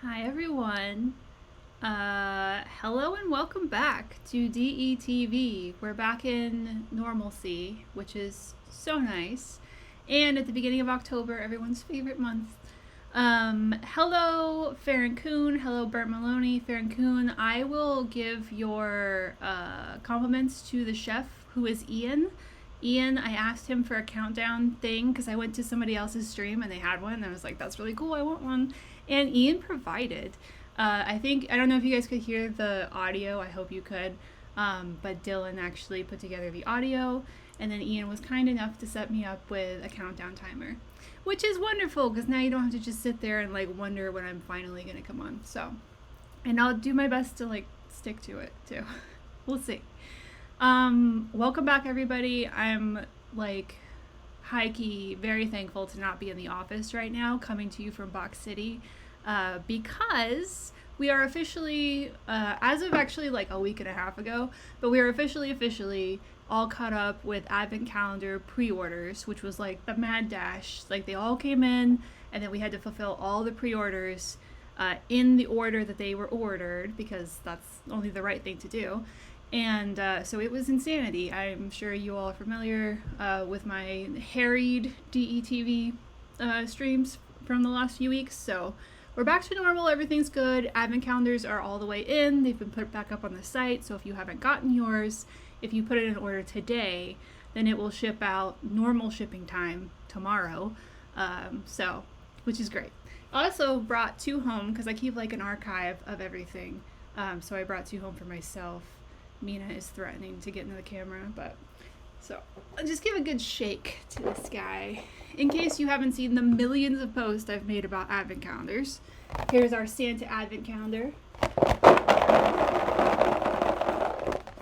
Hi everyone. Hello and welcome back to DETV. We're back in normalcy, which is so nice. And at the beginning of October, everyone's favorite month. Hello Farron Coon. Hello Bert Maloney. Farron Coon, I will give your compliments to the chef who is Ian. Ian, I asked him for a countdown thing because I went to somebody else's stream and they had one, and I was like, that's really cool, I want one. And Ian provided. I don't know if you guys could hear the audio, I hope you could, but Dylan actually put together the audio, and then Ian was kind enough to set me up with a countdown timer, which is wonderful because now you don't have to just sit there and like wonder when I'm finally going to come on. So, and I'll do my best to like stick to it too. We'll see. Welcome back everybody. I'm like high-key very thankful to not be in the office right now, coming to you from Box City, because we are officially, as of actually like a week and a half ago, but we are officially all caught up with Advent Calendar pre-orders, which was like the mad dash. Like they all came in and then we had to fulfill all the pre-orders in the order that they were ordered, because that's only the right thing to do. And so it was insanity. I'm sure you all are familiar with my harried DETV streams from the last few weeks. So we're back to normal. Everything's good. Advent calendars are all the way in. They've been put back up on the site. So if you haven't gotten yours, if you put it in order today, then it will ship out normal shipping time tomorrow. Which is great. I also brought two home because I keep like an archive of everything. So I brought two home for myself. Mina is threatening to get into the camera, but so I'll just give a good shake to this guy in case you haven't seen the millions of posts I've made about advent calendars. Here's our Santa advent calendar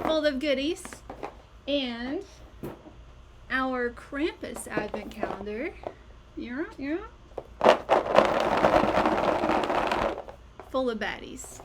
full of goodies, and our Krampus advent calendar full of baddies.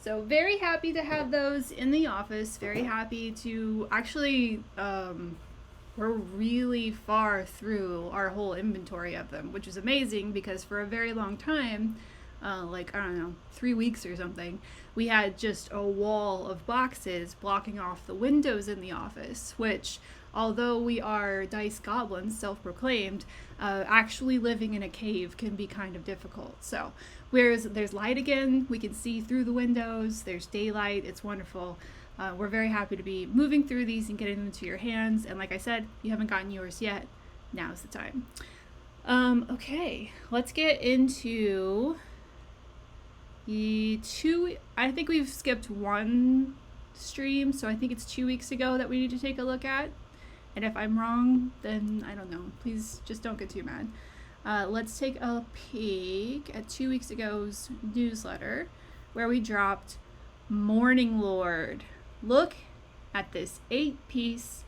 So very happy to have those in the office. Very happy to actually, we're really far through our whole inventory of them, which is amazing because for a very long time, like, I don't know, 3 weeks or something, we had just a wall of boxes blocking off the windows in the office, which, although we are dice goblins, self-proclaimed, actually living in a cave can be kind of difficult. So whereas there's light again, we can see through the windows, there's daylight, it's wonderful. We're very happy to be moving through these and getting them to your hands. And like I said, you haven't gotten yours yet, now's the time. Okay, let's get into I think we've skipped one stream, so I think it's 2 weeks ago that we need to take a look at. And if I'm wrong, then I don't know. Please just don't get too mad. Let's take a peek at 2 weeks ago's newsletter where we dropped Morninglord. Look at this 8-piece,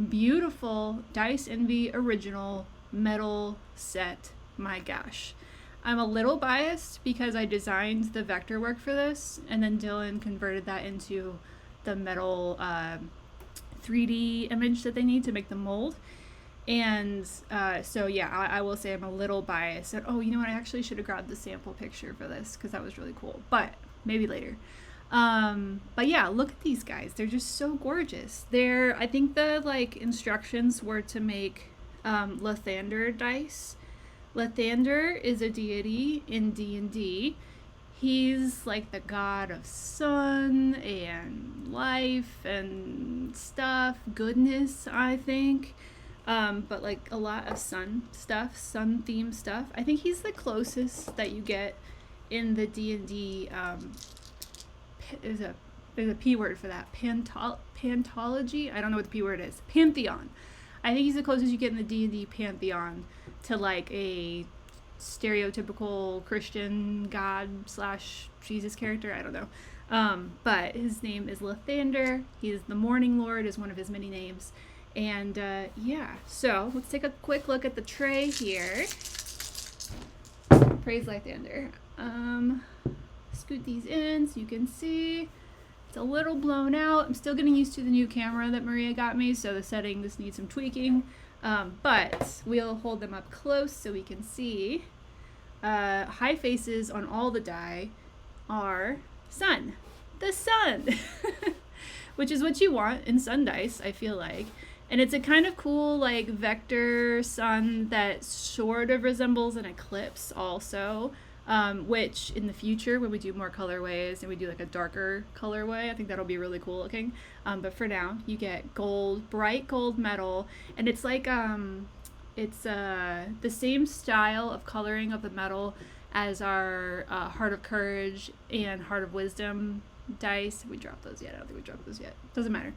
beautiful Dice Envy original metal set. My gosh. I'm a little biased because I designed the vector work for this, and then Dylan converted that into the metal 3D image that they need to make the mold. And so yeah, I will say I'm a little biased. And, oh, you know what? I actually should have grabbed the sample picture for this because that was really cool. But maybe later. But yeah, look at these guys. They're just so gorgeous. I think the like instructions were to make Lathander dice. Lathander is a deity in D&D. He's like the god of sun and life and stuff, goodness, I think. But like a lot of sun stuff, sun themed stuff. I think he's the closest that you get in the D&D, there's a P word for that, pantology? I don't know what the P word is. Pantheon. I think he's the closest you get in the D&D pantheon to like a stereotypical Christian god / Jesus character. I don't know. But his name is Lathander. He's the Morninglord is one of his many names. And yeah, so let's take a quick look at the tray here. Praise Lathander. Scoot these in so you can see. It's a little blown out. I'm still getting used to the new camera that Maria got me, so the setting just needs some tweaking. But we'll hold them up close so we can see high faces on all the die are sun. The sun! Which is what you want in sun dice, I feel like. And it's a kind of cool, like, vector sun that sort of resembles an eclipse also. Which in the future, when we do more colorways and we do like a darker colorway, I think that'll be really cool looking. But for now, you get gold, bright gold metal, and it's like it's the same style of coloring of the metal as our Heart of Courage and Heart of Wisdom dice. Have we dropped those yet? I don't think we dropped those yet. Doesn't matter.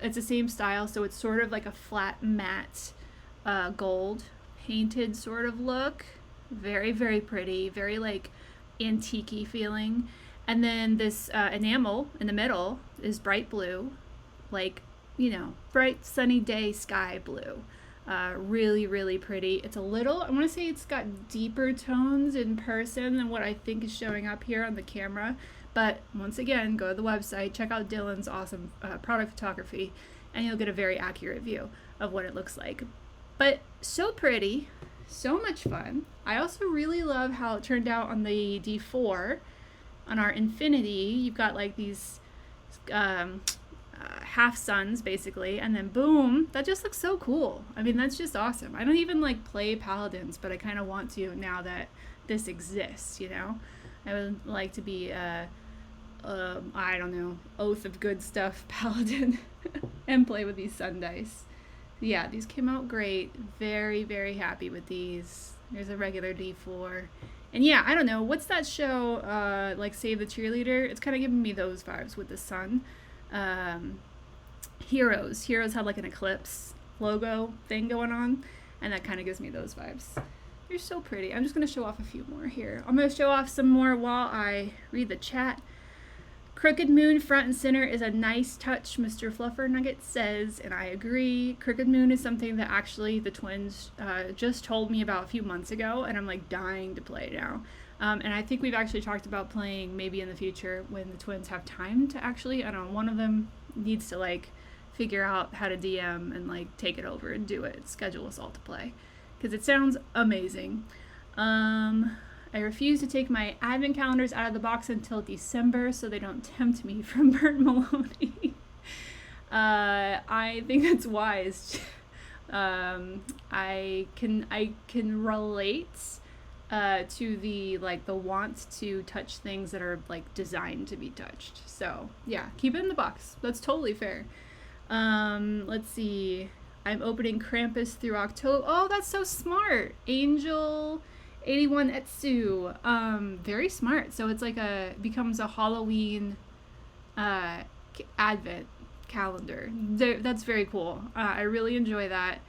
It's the same style, so it's sort of like a flat matte gold painted sort of look. Very, very pretty, very like antique-y feeling. And then this enamel in the middle is bright blue, like, you know, bright sunny day sky blue. Really, really pretty. It's a little, I want to say it's got deeper tones in person than what I think is showing up here on the camera. But once again, go to the website, check out Dylan's awesome product photography, and you'll get a very accurate view of what it looks like. But so pretty. So much fun. I also really love how it turned out on the D4. On our Infinity, you've got like these half suns basically, and then boom, that just looks so cool. I mean, that's just awesome. I don't even like play Paladins, but I kind of want to now that this exists, you know? I would like to be I don't know, Oath of Good Stuff Paladin and play with these sun dice. Yeah, these came out great. Very, very happy with these. There's a regular D4. And yeah, I don't know. What's that show, like Save the Cheerleader? It's kind of giving me those vibes with the sun. Heroes. Heroes had like an eclipse logo thing going on. And that kind of gives me those vibes. They're so pretty. I'm just going to show off a few more here. I'm going to show off some more while I read the chat. Crooked Moon front and center is a nice touch, Mr. Fluffer Nugget says, and I agree. Crooked Moon is something that actually the twins just told me about a few months ago, and I'm like dying to play now. And I think we've actually talked about playing maybe in the future when the twins have time to actually, I don't know, one of them needs to like figure out how to DM and like take it over and do it, schedule us all to play, because it sounds amazing. I refuse to take my advent calendars out of the box until December so they don't tempt me from Burnt Maloney. I think that's wise. I can relate to the want to touch things that are like designed to be touched. So yeah, keep it in the box. That's totally fair. Let's see. I'm opening Krampus through October. Oh, that's so smart. Angel 81 Etsu, very smart. So it's like becomes a Halloween advent calendar. That's very cool. I really enjoy that.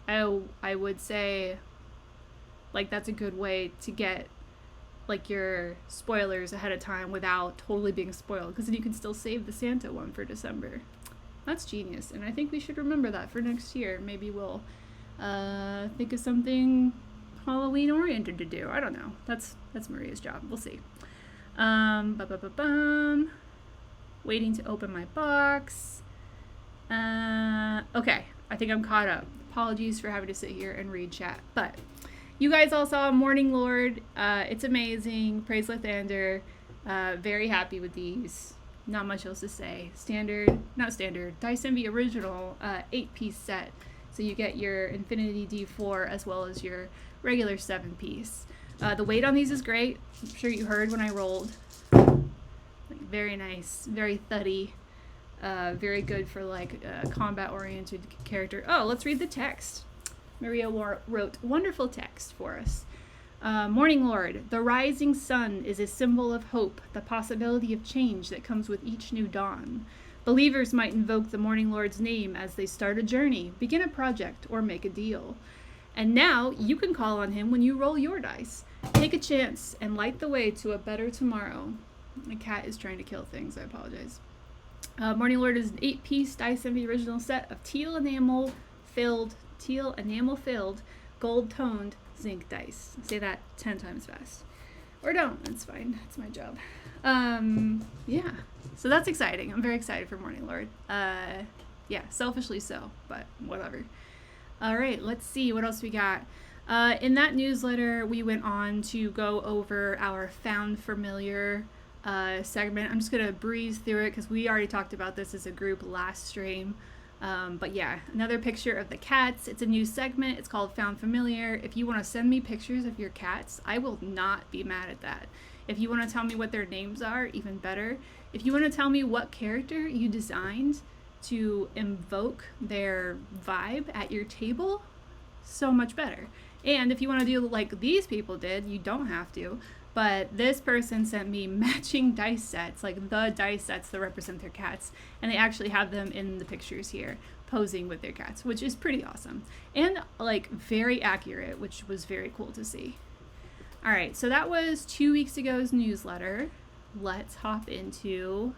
I would say like that's a good way to get like your spoilers ahead of time without totally being spoiled, because then you can still save the Santa one for December. That's genius, and I think we should remember that for next year. Maybe we'll think of something Halloween oriented to do. I don't know. That's Maria's job. We'll see. Waiting to open my box. Okay, I think I'm caught up. Apologies for having to sit here and read chat, but you guys all saw Morninglord. It's amazing. Praise Lathander. Very happy with these. Not much else to say. Not standard. Dice Envy original 8-piece set. So you get your Infinity D4 as well as your regular 7-piece. The weight on these is great. I'm sure you heard when I rolled. Like, very nice, very thuddy, very good for like a combat-oriented character. Oh, let's read the text. Maria wrote wonderful text for us. Morninglord, the rising sun is a symbol of hope, the possibility of change that comes with each new dawn. Believers might invoke the Morninglord's name as they start a journey, begin a project, or make a deal. And now you can call on him when you roll your dice. Take a chance and light the way to a better tomorrow. My cat is trying to kill things. I apologize. Morninglord is an 8-piece Dice Envy original set of teal enamel filled, gold-toned zinc dice. Say that 10 times fast. Or don't. That's fine. That's my job. Yeah. So that's exciting. I'm very excited for Morninglord. Yeah, selfishly so, but whatever. All right, let's see what else we got. In that newsletter, we went on to go over our Found Familiar segment. I'm just going to breeze through it because we already talked about this as a group last stream. But yeah, another picture of the cats. It's a new segment. It's called Found Familiar. If you want to send me pictures of your cats, I will not be mad at that. If you want to tell me what their names are, even better. If you want to tell me what character you designed to invoke their vibe at your table, so much better. And if you want to do like these people did, you don't have to. But this person sent me matching dice sets, like the dice sets that represent their cats. And they actually have them in the pictures here, posing with their cats, which is pretty awesome. And like very accurate, which was very cool to see. All right, so that was 2 weeks ago's newsletter. Let's hop into...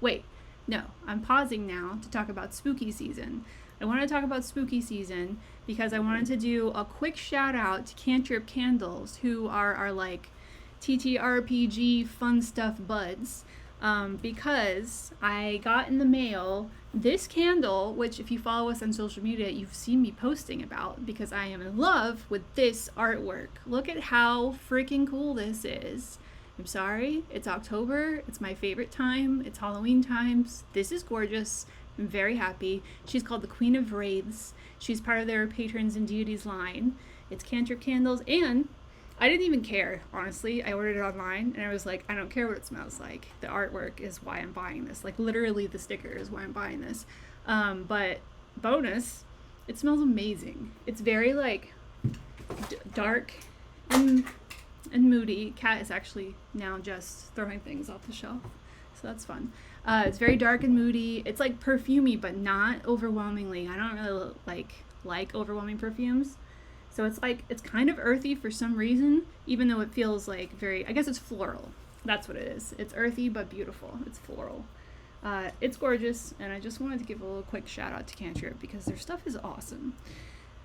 Wait, no, I'm pausing now to talk about spooky season. I want to talk about spooky season because I wanted to do a quick shout out to Cantrip Candles, who are our like TTRPG fun stuff buds, because I got in the mail this candle, which if you follow us on social media, you've seen me posting about because I am in love with this artwork. Look at how freaking cool this is. I'm sorry, it's October, it's my favorite time, it's Halloween times. This is gorgeous. I'm very happy. She's called the Queen of Wraiths. She's part of their Patrons and Deities line. It's Cantrip Candles, and I didn't even care, honestly. I ordered it online, and I was like, I don't care what it smells like. The artwork is why I'm buying this. Like, literally, the sticker is why I'm buying this. But bonus, it smells amazing. It's very, like, dark and moody. Kat is actually now just throwing things off the shelf, so that's fun. It's very dark and moody. It's like perfumey, but not overwhelmingly. I don't really like overwhelming perfumes. So it's like, it's kind of earthy for some reason, even though it feels like very, I guess it's floral. That's what it is. It's earthy, but beautiful. It's floral. It's gorgeous. And I just wanted to give a little quick shout out to Cantrip because their stuff is awesome.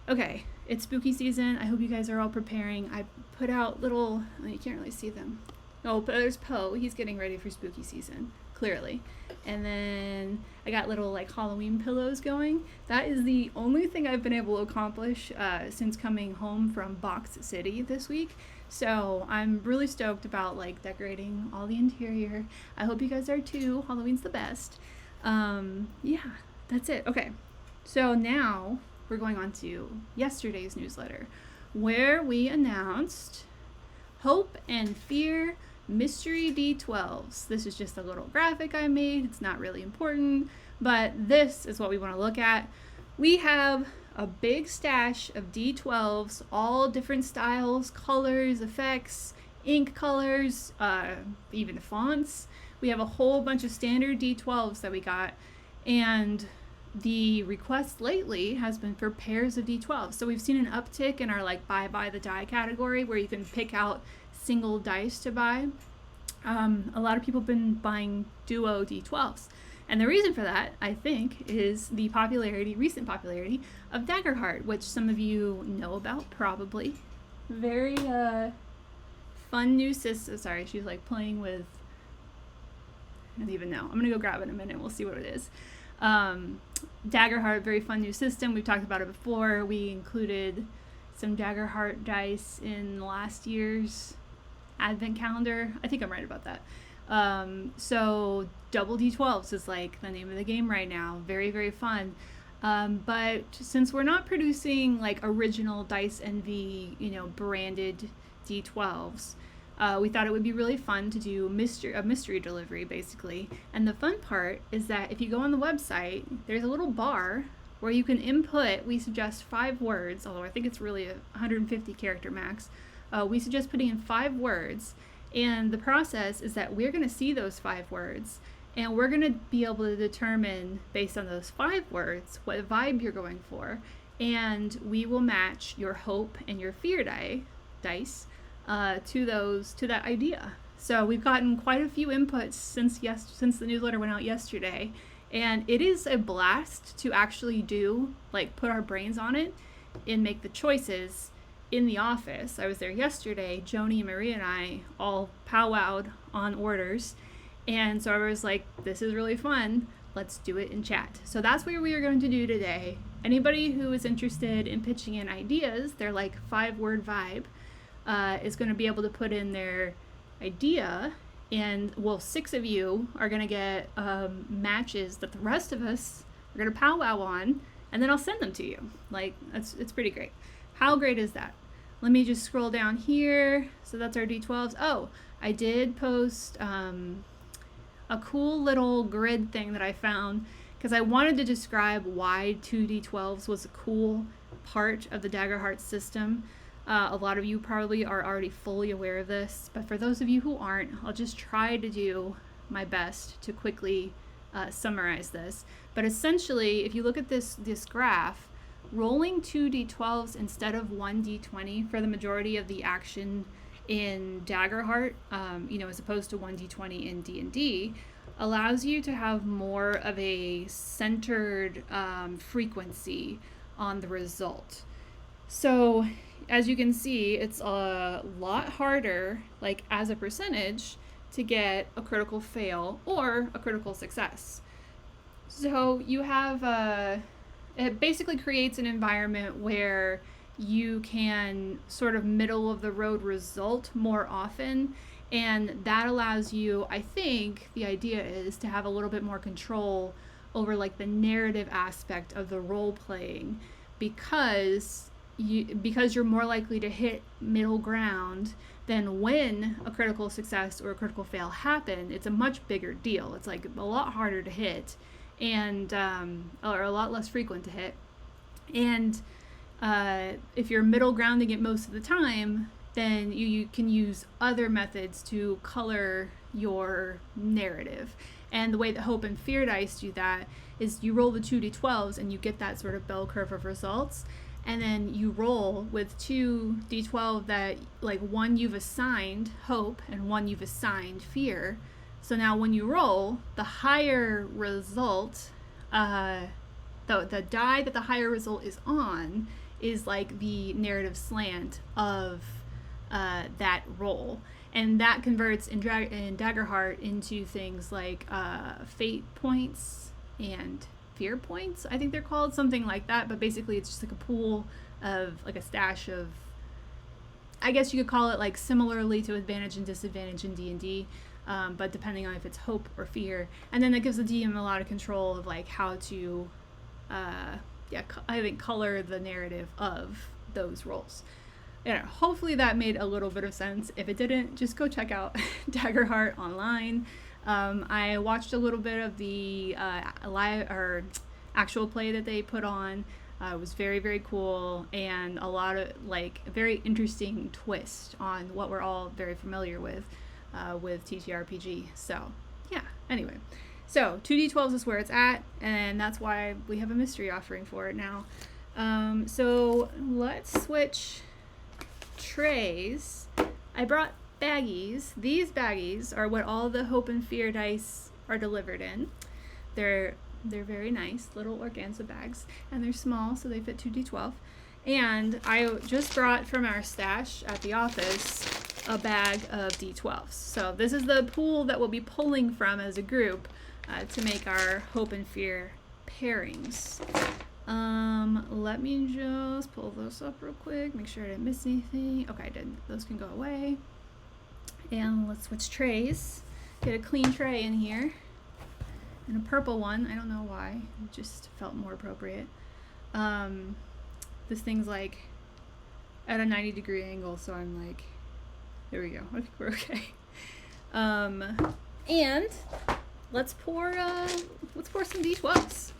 Okay. It's spooky season. I hope you guys are all preparing. I put out little, you can't really see them. Oh, but there's Poe. He's getting ready for spooky season. Clearly. And then I got little like Halloween pillows going. That is the only thing I've been able to accomplish since coming home from Box City this week. So I'm really stoked about like decorating all the interior. I hope you guys are too. Halloween's the best. Yeah, that's it. Okay, so now we're going on to yesterday's newsletter where we announced Hope and Fear Mystery D12s. This is just a little graphic I made. It's not really important, but this is what we want to look at. We have a big stash of D12s, all different styles, colors, effects, ink colors, even fonts. We have a whole bunch of standard D12s that we got, and the request lately has been for pairs of D12s. So we've seen an uptick in our like buy the die category where you can pick out single dice to buy. A lot of people have been buying duo D12s. And the reason for that, I think, is the recent popularity of Daggerheart, which some of you know about, probably. Very fun new system. Sorry, she's like playing with, I don't even know. I'm going to go grab it in a minute. We'll see what it is. Daggerheart, very fun new system. We've talked about it before. We included some Daggerheart dice in last year's advent calendar. I think I'm right about that. So double D12s is like the name of the game right now. Very, very fun. But since we're not producing like original Dice Envy, branded D12s, we thought it would be really fun to do a mystery delivery, basically. And the fun part is that if you go on the website, there's a little bar where you can input, we suggest 5 words, although I think it's really a 150 character max. We suggest putting in 5 words, and the process is that we're going to see those 5 words, and we're going to be able to determine, based on those 5 words, what vibe you're going for, and we will match your hope and your fear dice to that idea. So we've gotten quite a few inputs since the newsletter went out yesterday, and it is a blast to actually put our brains on it and make the choices in the office. I was there yesterday. Joni, Maria, and I all powwowed on orders. And so I was like, this is really fun. Let's do it in chat. So that's what we are going to do today. anybody who is interested in pitching in ideas, their like 5-word vibe, is going to be able to put in their idea, and well, 6 of you are going to get matches that the rest of us are going to powwow on, and then I'll send them to you. Like, it's pretty great. How great is that? Let me just scroll down here. So that's our D12s. Oh, I did post a cool little grid thing that I found because I wanted to describe why 2D12s was a cool part of the Daggerheart system. A lot of you probably are already fully aware of this, but for those of you who aren't, I'll just try to do my best to quickly summarize this. But essentially, if you look at this graph, rolling 2d12s instead of 1d20 for the majority of the action in Daggerheart, as opposed to 1d20 in D&D, allows you to have more of a centered frequency on the result. So as you can see, it's a lot harder, like as a percentage, to get a critical fail or a critical success. So you have it basically creates an environment where you can sort of middle of the road result more often, and that allows you, I think the idea is to have a little bit more control over like the narrative aspect of the role playing, because you're more likely to hit middle ground. Then when a critical success or a critical fail happen, it's a much bigger deal. It's like a lot harder to hit, and or a lot less frequent to hit. And if you're middle grounding it most of the time, then you can use other methods to color your narrative. And the way that Hope and Fear dice do that is you roll the 2d12s and you get that sort of bell curve of results, and then you roll with 2d12 that, like, one you've assigned Hope and one you've assigned Fear. So now when you roll, the higher result, the die that the higher result is on is like the narrative slant of that roll. And that converts in Daggerheart into things like fate points and fear points, I think they're called, something like that. But basically it's just like a pool of, like a stash of, I guess you could call it like similarly to advantage and disadvantage in D&D, but depending on if it's hope or fear. And then that gives the DM a lot of control of like how to, I think, color the narrative of those rolls. Hopefully that made a little bit of sense. If it didn't, just go check out Daggerheart online. I watched a little bit of the live or actual play that they put on. It was very, very cool, and a lot of like a very interesting twist on what we're all very familiar with TTRPG. So yeah, anyway, so 2d12s is where it's at, and that's why we have a mystery offering for it now. So let's switch trays. I brought baggies. These baggies are what all the Hope and Fear dice are delivered in. They're very nice little organza bags, and they're small, so they fit 2d12. And I just brought from our stash at the office a bag of d12s. So this is the pool that we'll be pulling from as a group to make our Hope and Fear pairings. Let me just pull those up real quick, make sure I didn't miss anything. Okay, I didn't. Those can go away. And let's switch trays. Get a clean tray in here. And a purple one. I don't know why. It just felt more appropriate. This thing's like at a 90-degree angle, so I'm like, there we go. I think we're okay. And let's pour some D12s.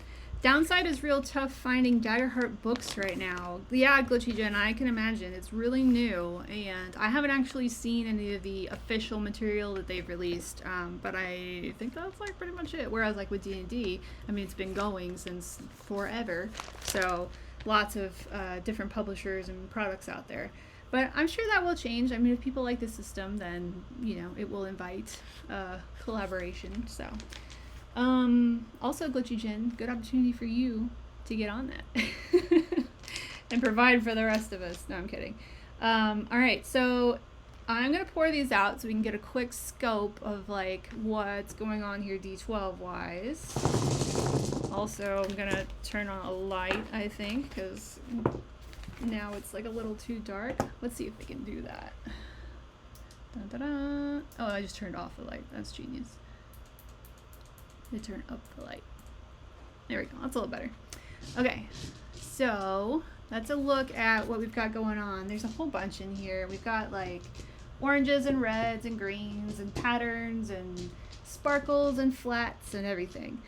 Downside is real tough finding Daggerheart books right now. Yeah, Glitchy Jen, I can imagine. It's really new, and I haven't actually seen any of the official material that they've released, but I think that's like pretty much it. Whereas like with D&D, I mean, it's been going since forever, so lots of different publishers and products out there. But I'm sure that will change. I mean, if people like the system, then, it will invite collaboration, so... also, Glitchy Jen, good opportunity for you to get on that and provide for the rest of us. No, I'm kidding. All right, so I'm going to pour these out so we can get a quick scope of like what's going on here D12 wise. Also, I'm going to turn on a light, I think, because now it's like a little too dark. Let's see if we can do that. Dun, dun, dun. Oh, I just turned off the light. That's genius. I turn up the light. There we go. That's a little better. Okay, so that's a look at what we've got going on. There's a whole bunch in here. We've got like oranges and reds and greens and patterns and sparkles and flats and everything.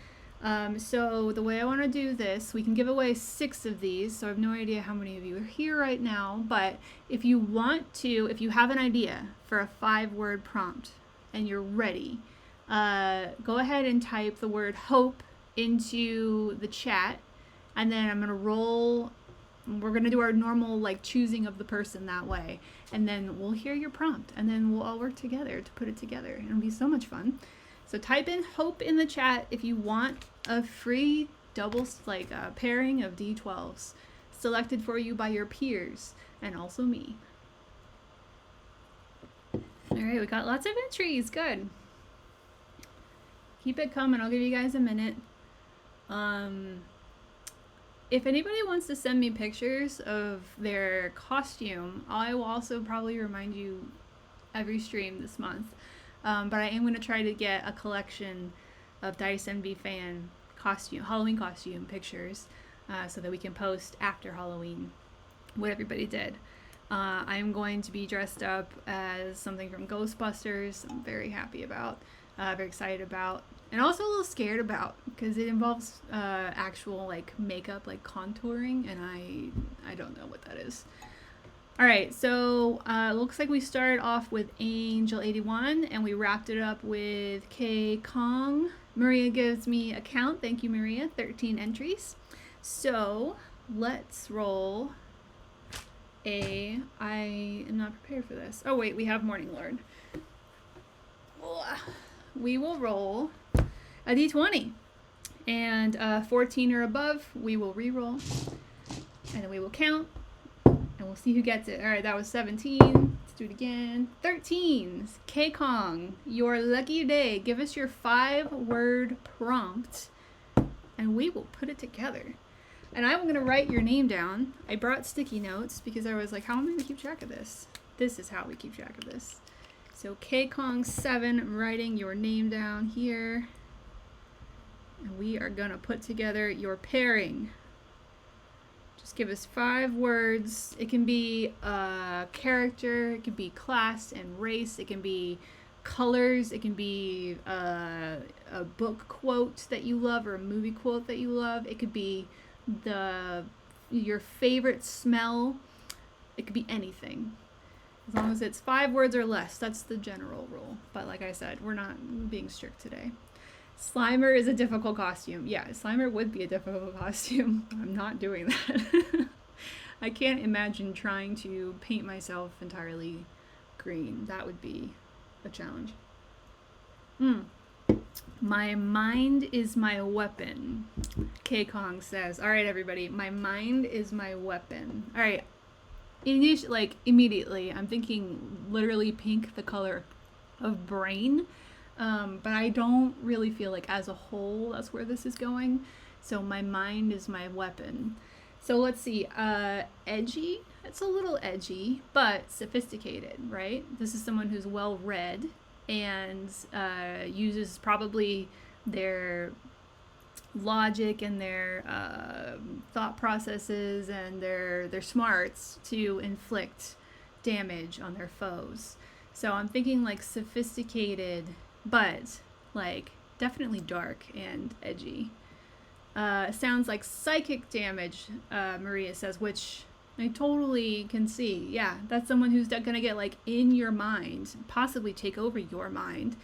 So the way I want to do this, we can give away 6 of these. So I have no idea how many of you are here right now, but if you want to, if you have an idea for a 5-word prompt and you're ready, go ahead and type the word hope into the chat, and then I'm going to roll. We're going to do our normal like choosing of the person that way, and then we'll hear your prompt, and then we'll all work together to put it together. It'll be so much fun. So type in hope in the chat if you want a free double pairing of D12s selected for you by your peers and also me. All right, we got lots of entries. Good. Keep it coming. I'll give you guys a minute. If anybody wants to send me pictures of their costume, I will also probably remind you every stream this month. But I am going to try to get a collection of Dice MV fan costume, Halloween costume pictures, so that we can post after Halloween what everybody did. I'm going to be dressed up as something from Ghostbusters. I'm very happy about, very excited about, and also a little scared about, because it involves actual like makeup, like contouring, and I don't know what that is. All right, so looks like we started off with Angel 81 and we wrapped it up with K Kong. Maria gives me a count. Thank you, Maria. 13 entries. So let's roll I am not prepared for this. Oh wait, we have Morninglord. We will roll a d20, and 14 or above we will re-roll, and then we will count. And we'll see who gets it. All right, that was 17. Let's do it again. 13. K Kong, your lucky day. Give us your 5-word prompt, and we will put it together. And I'm going to write your name down. I brought sticky notes because I was like, how am I going to keep track of this? This is how we keep track of this. So K Kong 7, I'm writing your name down here. And we are going to put together your pairing. Just give us 5 words. It can be a character, it can be class and race, it can be colors, it can be a book quote that you love or a movie quote that you love. It could be your favorite smell. It could be anything. As long as it's 5 words or less, that's the general rule. But like I said, we're not being strict today. Slimer is a difficult costume. Yeah, Slimer would be a difficult costume. I'm not doing that. I can't imagine trying to paint myself entirely green. That would be a challenge. My mind is my weapon, K Kong says. All right, everybody, my mind is my weapon. All right, immediately, I'm thinking literally pink, the color of brain. But I don't really feel like as a whole that's where this is going. So my mind is my weapon. So let's see. Edgy. It's a little edgy, but sophisticated, right? This is someone who's well read and uses probably their logic and their thought processes and their smarts to inflict damage on their foes. So I'm thinking like sophisticated, but like definitely dark and edgy. Sounds like psychic damage, Maria says, which I totally can see. Yeah, that's someone who's gonna get like in your mind, possibly take over your mind,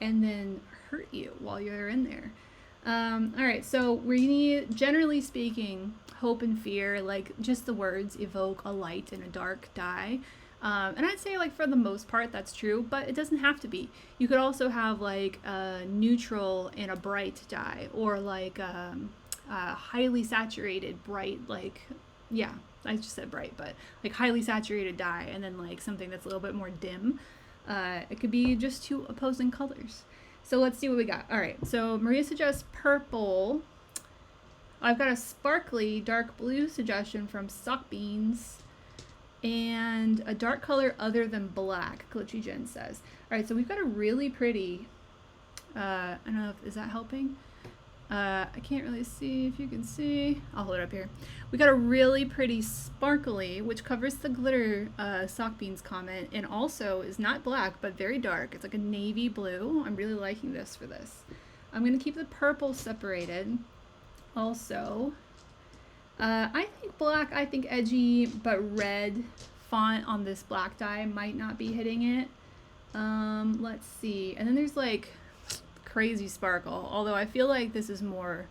and then hurt you while you're in there. All right, so we need, generally speaking, hope and fear, like just the words evoke a light and a dark die. And I'd say like for the most part that's true, but it doesn't have to be. You could also have like a neutral and a bright dye, or like a highly saturated bright, like, yeah, I just said bright, but like highly saturated dye, and then like something that's a little bit more dim. It could be just two opposing colors. So let's see what we got. All right, so Maria suggests purple. I've got a sparkly dark blue suggestion from Sock Beans, and a dark color other than black, Glitchy Jen says. All right, so we've got a really pretty, I don't know if, is that helping? I can't really see if you can see. I'll hold it up here. We got a really pretty sparkly, which covers the glitter Sock Beans comment, and also is not black, but very dark. It's like a navy blue. I'm really liking this for this. I'm gonna keep the purple separated. Also, I think black, I think edgy, but red font on this black dye might not be hitting it. Let's see. And then there's like crazy sparkle, although I feel like this is more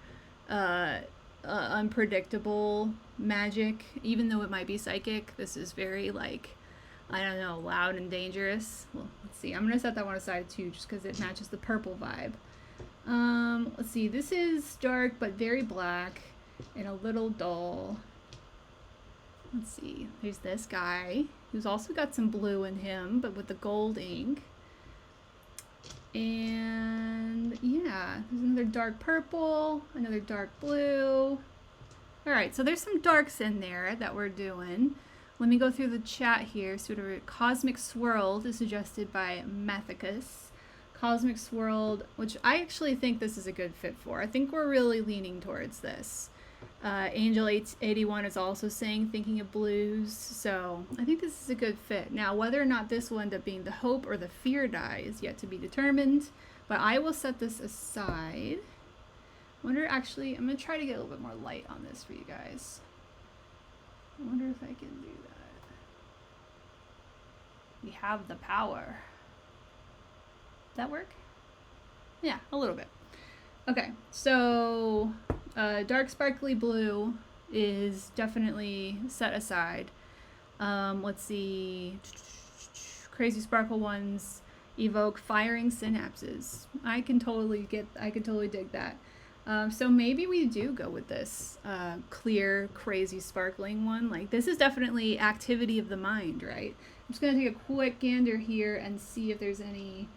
unpredictable magic, even though it might be psychic. This is very like, I don't know, loud and dangerous. Well, let's see. I'm gonna set that one aside too, just because it matches the purple vibe. Let's see. This is dark but very black and a little dull. Let's see. There's this guy who's also got some blue in him, but with the gold ink. And yeah, there's another dark purple, another dark blue. All right, so there's some darks in there that we're doing. Let me go through the chat here. So Cosmic Swirled is suggested by Mathicus. Cosmic Swirled, which I actually think this is a good fit for. I think we're really leaning towards this. Angel 81 is also saying thinking of blues, so I think this is a good fit. Now, whether or not this will end up being the hope or the fear die is yet to be determined, but I will set this aside. Wonder, actually, I'm going to try to get a little bit more light on this for you guys. I wonder if I can do that. We have the power. Does that work? Yeah, a little bit. Okay, so dark sparkly blue is definitely set aside. Let's see. Crazy sparkle ones evoke firing synapses. I can totally dig that. So maybe we do go with this clear, crazy, sparkling one. Like, this is definitely activity of the mind, right? I'm just gonna take a quick gander here and see if there's any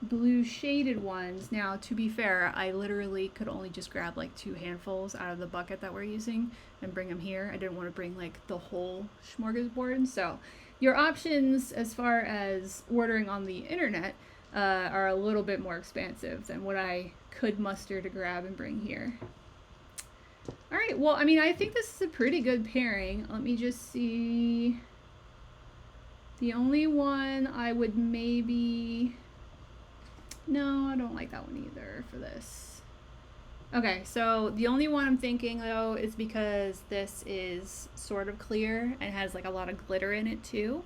blue shaded ones. Now, to be fair, I literally could only just grab like 2 handfuls out of the bucket that we're using and bring them here. I didn't want to bring like the whole smorgasbord. So your options as far as ordering on the internet are a little bit more expansive than what I could muster to grab and bring here. All right, well, I mean, I think this is a pretty good pairing. Let me just see. The only one I would maybe... No, I don't like that one either for this. Okay, so the only one I'm thinking though is because this is sort of clear and has like a lot of glitter in it too.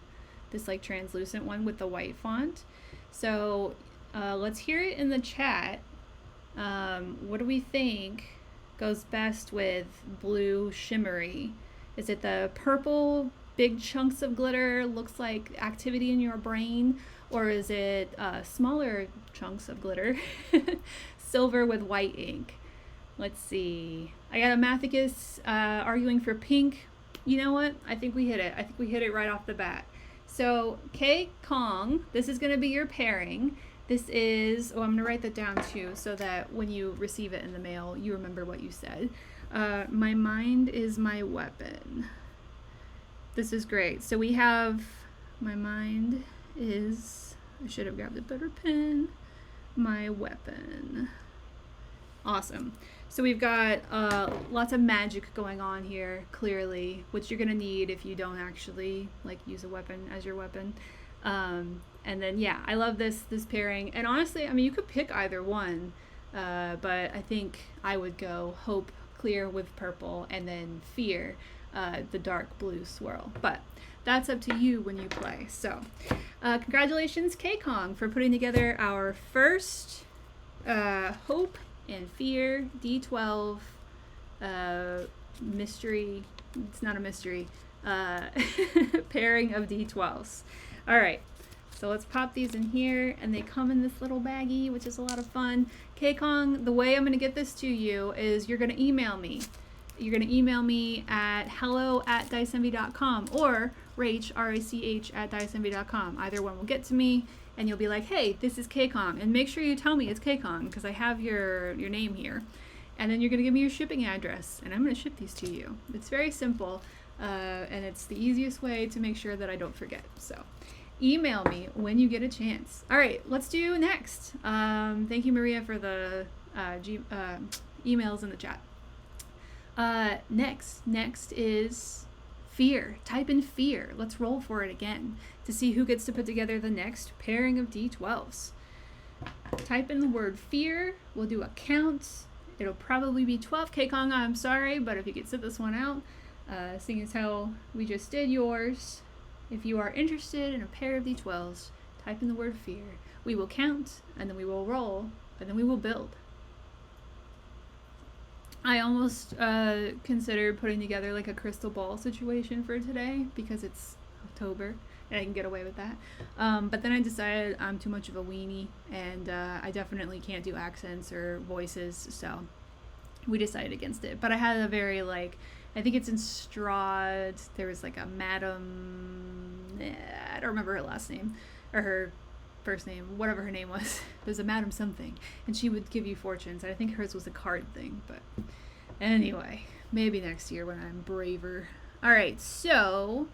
This like translucent one with the white font. So let's hear it in the chat. What do we think goes best with blue shimmery? Is it the purple big chunks of glitter, looks like activity in your brain? Or is it smaller chunks of glitter, silver with white ink? Let's see. I got a Mathicus arguing for pink. You know what? I think we hit it. I think we hit it right off the bat. So K Kong, this is going to be your pairing. This is, oh, I'm going to write that down too so that when you receive it in the mail, you remember what you said. My mind is my weapon. This is great. So we have my mind is, I should have grabbed a better pen, my weapon. Awesome. So we've got lots of magic going on here, clearly, which you're going to need if you don't actually like use a weapon as your weapon. And then, yeah, I love this pairing. And honestly, I mean, you could pick either one, but I think I would go Hope clear with purple and then Fear, the dark blue swirl. But that's up to you when you play. So congratulations, K-Kong, for putting together our first Hope and Fear D12 mystery, it's not a mystery, pairing of D12s. All right, so let's pop these in here, and they come in this little baggie, which is a lot of fun. K-Kong, the way I'm going to get this to you is you're going to email me. you're going to email me at hello@diceenvy.com or rach, R-A-C-H, @diceenvy.com. Either one will get to me, and you'll be like, hey, this is K-Kong. And make sure you tell me it's K-Kong, because I have your name here. And then you're going to give me your shipping address, and I'm going to ship these to you. It's very simple, and it's the easiest way to make sure that I don't forget. So email me when you get a chance. All right, let's do next. Thank you, Maria, for the emails in the chat. Next is fear. Type in fear. Let's roll for it again to see who gets to put together the next pairing of D12s. Type in the word fear. We'll do a count. It'll probably be 12. K-Kong, I'm sorry, but if you could sit this one out, seeing as how we just did yours, if you are interested in a pair of D12s, type in the word fear. We will count, and then we will roll, and then we will build. I almost considered putting together like a crystal ball situation for today because it's October and I can get away with that. But then I decided I'm too much of a weenie, and I definitely can't do accents or voices, so we decided against it. But I had a very, like, I think it's in Strahd. There was like a Madam, I don't remember her last name or her first name, whatever her name was. There's a Madam something, and she would give you fortunes. I think hers was a card thing, but anyway, maybe next year when I'm braver. All right, so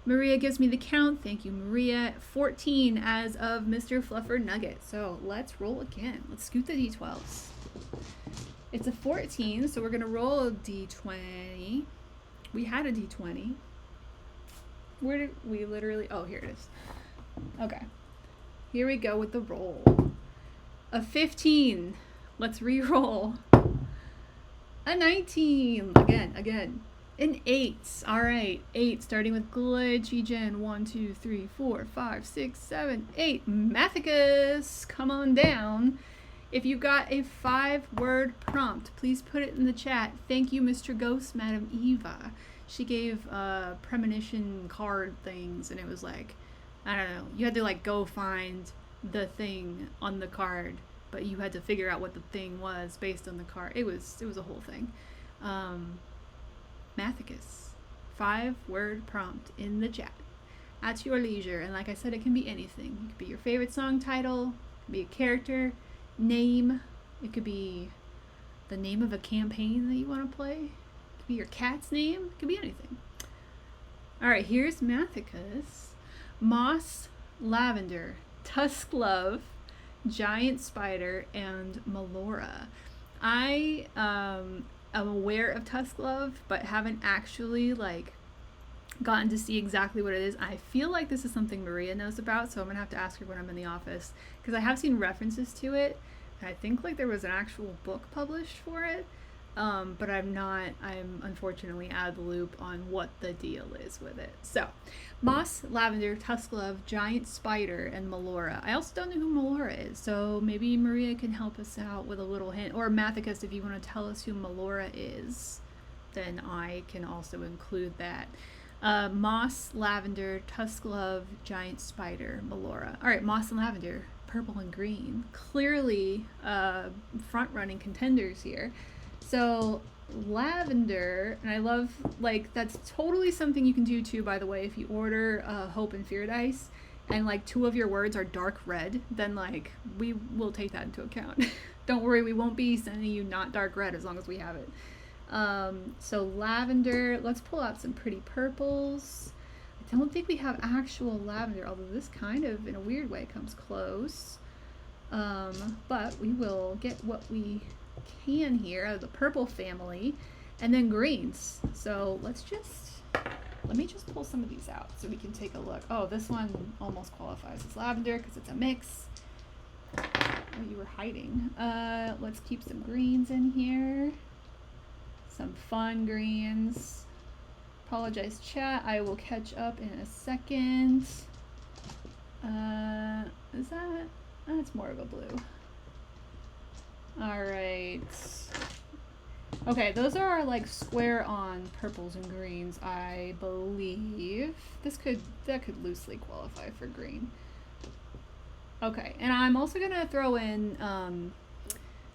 Maria gives me the count. Thank you, Maria. 14 as of Mr. Fluffer Nugget. So let's roll again. Let's scoot the D12s. It's a 14, so we're gonna roll a D20. We had a D20. Where did we literally, oh, here it is. Okay. Here we go with the roll. A 15. Let's re-roll. A 19. Again. An 8. All right. 8, starting with Glitchy Jen. 1, 2, 3, 4, 5, 6, 7, 8. Mathicus, come on down. If you got a 5-word prompt, please put it in the chat. Thank you, Mr. Ghost, Madam Eva. She gave premonition card things, and it was like, I don't know, you had to like go find the thing on the card, but you had to figure out what the thing was based on the card. It was a whole thing. Mathicus, 5-word prompt in the chat at your leisure. And like I said, it can be anything. It could be your favorite song title, it could be a character name, it could be the name of a campaign that you want to play, it could be your cat's name, it could be anything. All right, here's Mathicus. Moss, Lavender, Tusklove, Giant Spider, and Melora. I am aware of Tusklove, but haven't actually like gotten to see exactly what it is. I feel like this is something Maria knows about, so I'm gonna have to ask her when I'm in the office, because I have seen references to it. I think like there was an actual book published for it, but I'm unfortunately out of the loop on what the deal is with it. So Moss, Lavender, Tusklove, Giant Spider, and Melora. I also don't know who Melora is, so maybe Maria can help us out with a little hint, or Mathicus, if you want to tell us who Melora is, then I can also include that. Moss, Lavender, Tusklove, Giant Spider, Melora. All right, Moss and Lavender, purple and green. Clearly front-running contenders here. So Lavender, and I love, like, that's totally something you can do too, by the way, if you order Hope and Fear dice, and like 2 of your words are dark red, then like we will take that into account. Don't worry, we won't be sending you not dark red as long as we have it. So Lavender, let's pull out some pretty purples. I don't think we have actual lavender, although this kind of, in a weird way, comes close. But we will get what we can here out of the purple family, and then greens. So let me just pull some of these out so we can take a look. Oh, this one almost qualifies as lavender because it's a mix. Oh, you were hiding. Let's keep some greens in here. Some fun greens. Apologize, chat. I will catch up in a second. Is that? That's more of a blue. All right. Okay, those are our like square on purples and greens, I believe. That could loosely qualify for green. Okay, and I'm also gonna throw in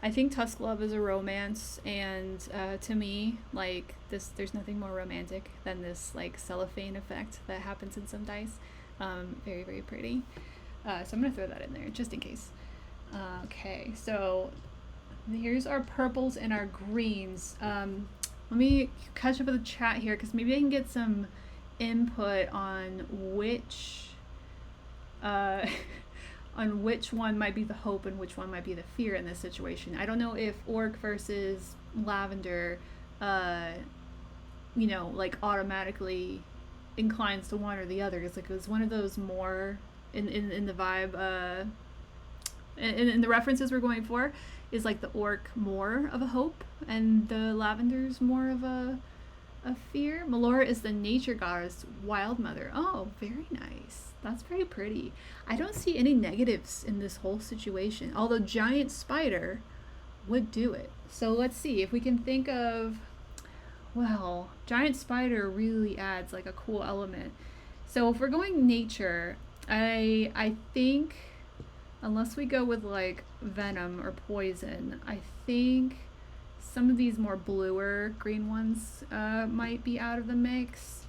I think Tusk Love is a romance, and to me, like this, there's nothing more romantic than this like cellophane effect that happens in some dice. Very very pretty. So I'm gonna throw that in there just in case. Okay, so here's our purples and our greens. Let me catch up with the chat here because maybe I can get some input on which on which one might be the hope and which one might be the fear in this situation. I don't know if orc versus lavender, you know, like automatically inclines to one or the other. It's like it was one of those more in the vibe, in the references we're going for, is like the orc more of a hope and the lavender's more of a fear. Melora is the nature goddess, wild mother. Oh, very nice. That's very pretty. I don't see any negatives in this whole situation, although giant spider would do it. So let's see if we can think of, well, giant spider really adds like a cool element. So if we're going nature, I think, unless we go with like venom or poison, I think some of these more bluer green ones might be out of the mix.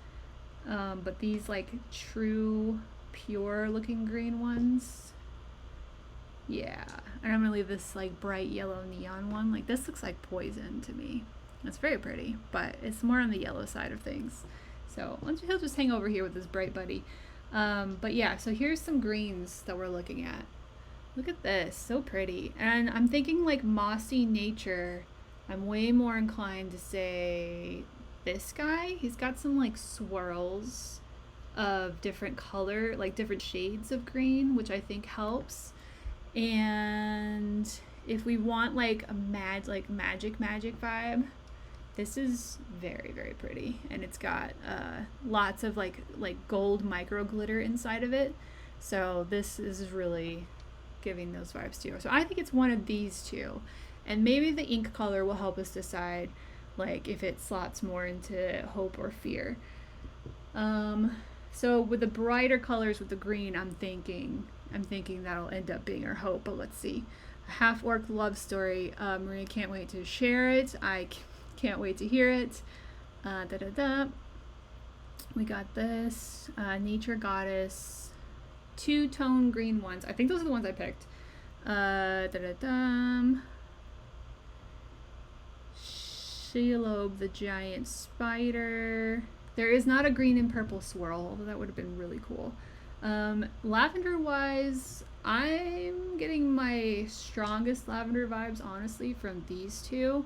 But these like true pure looking green ones, yeah. And I'm gonna leave this like bright yellow neon one. Like this looks like poison to me. It's very pretty, but it's more on the yellow side of things. So he'll just hang over here with his bright buddy. But yeah, so here's some greens that we're looking at. Look at this, so pretty. And I'm thinking like mossy nature. I'm way more inclined to say this guy. He's got some like swirls of different color, like different shades of green, which I think helps. And if we want like a magic vibe, this is very very pretty, and it's got lots of like gold micro glitter inside of it. So this is really giving those vibes too. So I think it's one of these two, and maybe the ink color will help us decide like if it slots more into hope or fear. So with the brighter colors with the green, I'm thinking that'll end up being our hope, but let's see. A half orc love story. Maria can't wait to share it. I can't wait to hear it. We got this nature goddess, two-tone green ones. I think those are the ones I picked. Shelob the giant spider. There is not a green and purple swirl, although that would have been really cool. Lavender wise, I'm getting my strongest lavender vibes honestly from these two.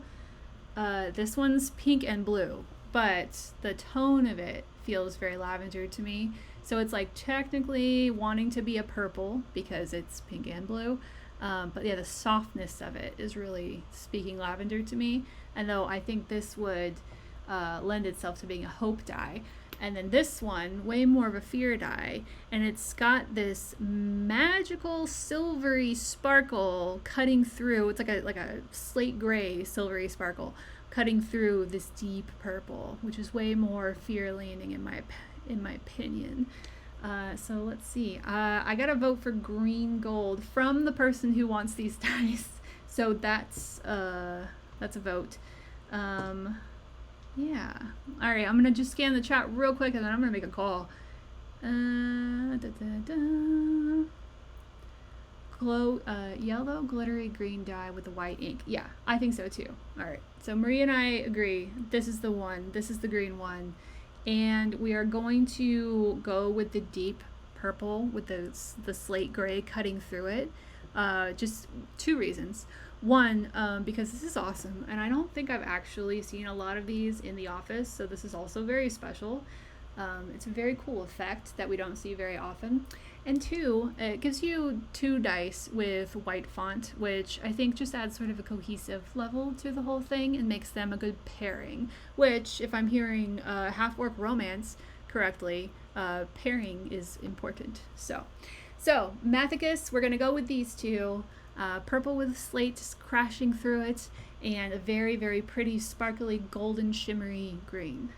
This one's pink and blue, but the tone of it feels very lavender to me. So it's like technically wanting to be a purple because it's pink and blue. But yeah, the softness of it is really speaking lavender to me. And though I think this would lend itself to being a hope dye. And then this one, way more of a fear dye, and it's got this magical silvery sparkle cutting through. It's like a slate gray silvery sparkle cutting through this deep purple, which is way more fear leaning in my opinion. So let's see. I got a vote for green gold from the person who wants these dyes. So that's a vote. Yeah. All right, I'm gonna just scan the chat real quick and then I'm gonna make a call. Yellow glittery green dye with the white ink. Yeah, I think so too. All right, so Maria and I agree. This is the one. This is the green one. And we are going to go with the deep purple with the slate gray cutting through it. Just two reasons. One, because this is awesome, and I don't think I've actually seen a lot of these in the office, so this is also very special. It's a very cool effect that we don't see very often. And two, it gives you two dice with white font, which I think just adds sort of a cohesive level to the whole thing and makes them a good pairing, which, if I'm hearing half-orc romance correctly, pairing is important. So Mathicus, we're going to go with these two. Purple with slate just crashing through it, and a very, very pretty, sparkly, golden, shimmery green.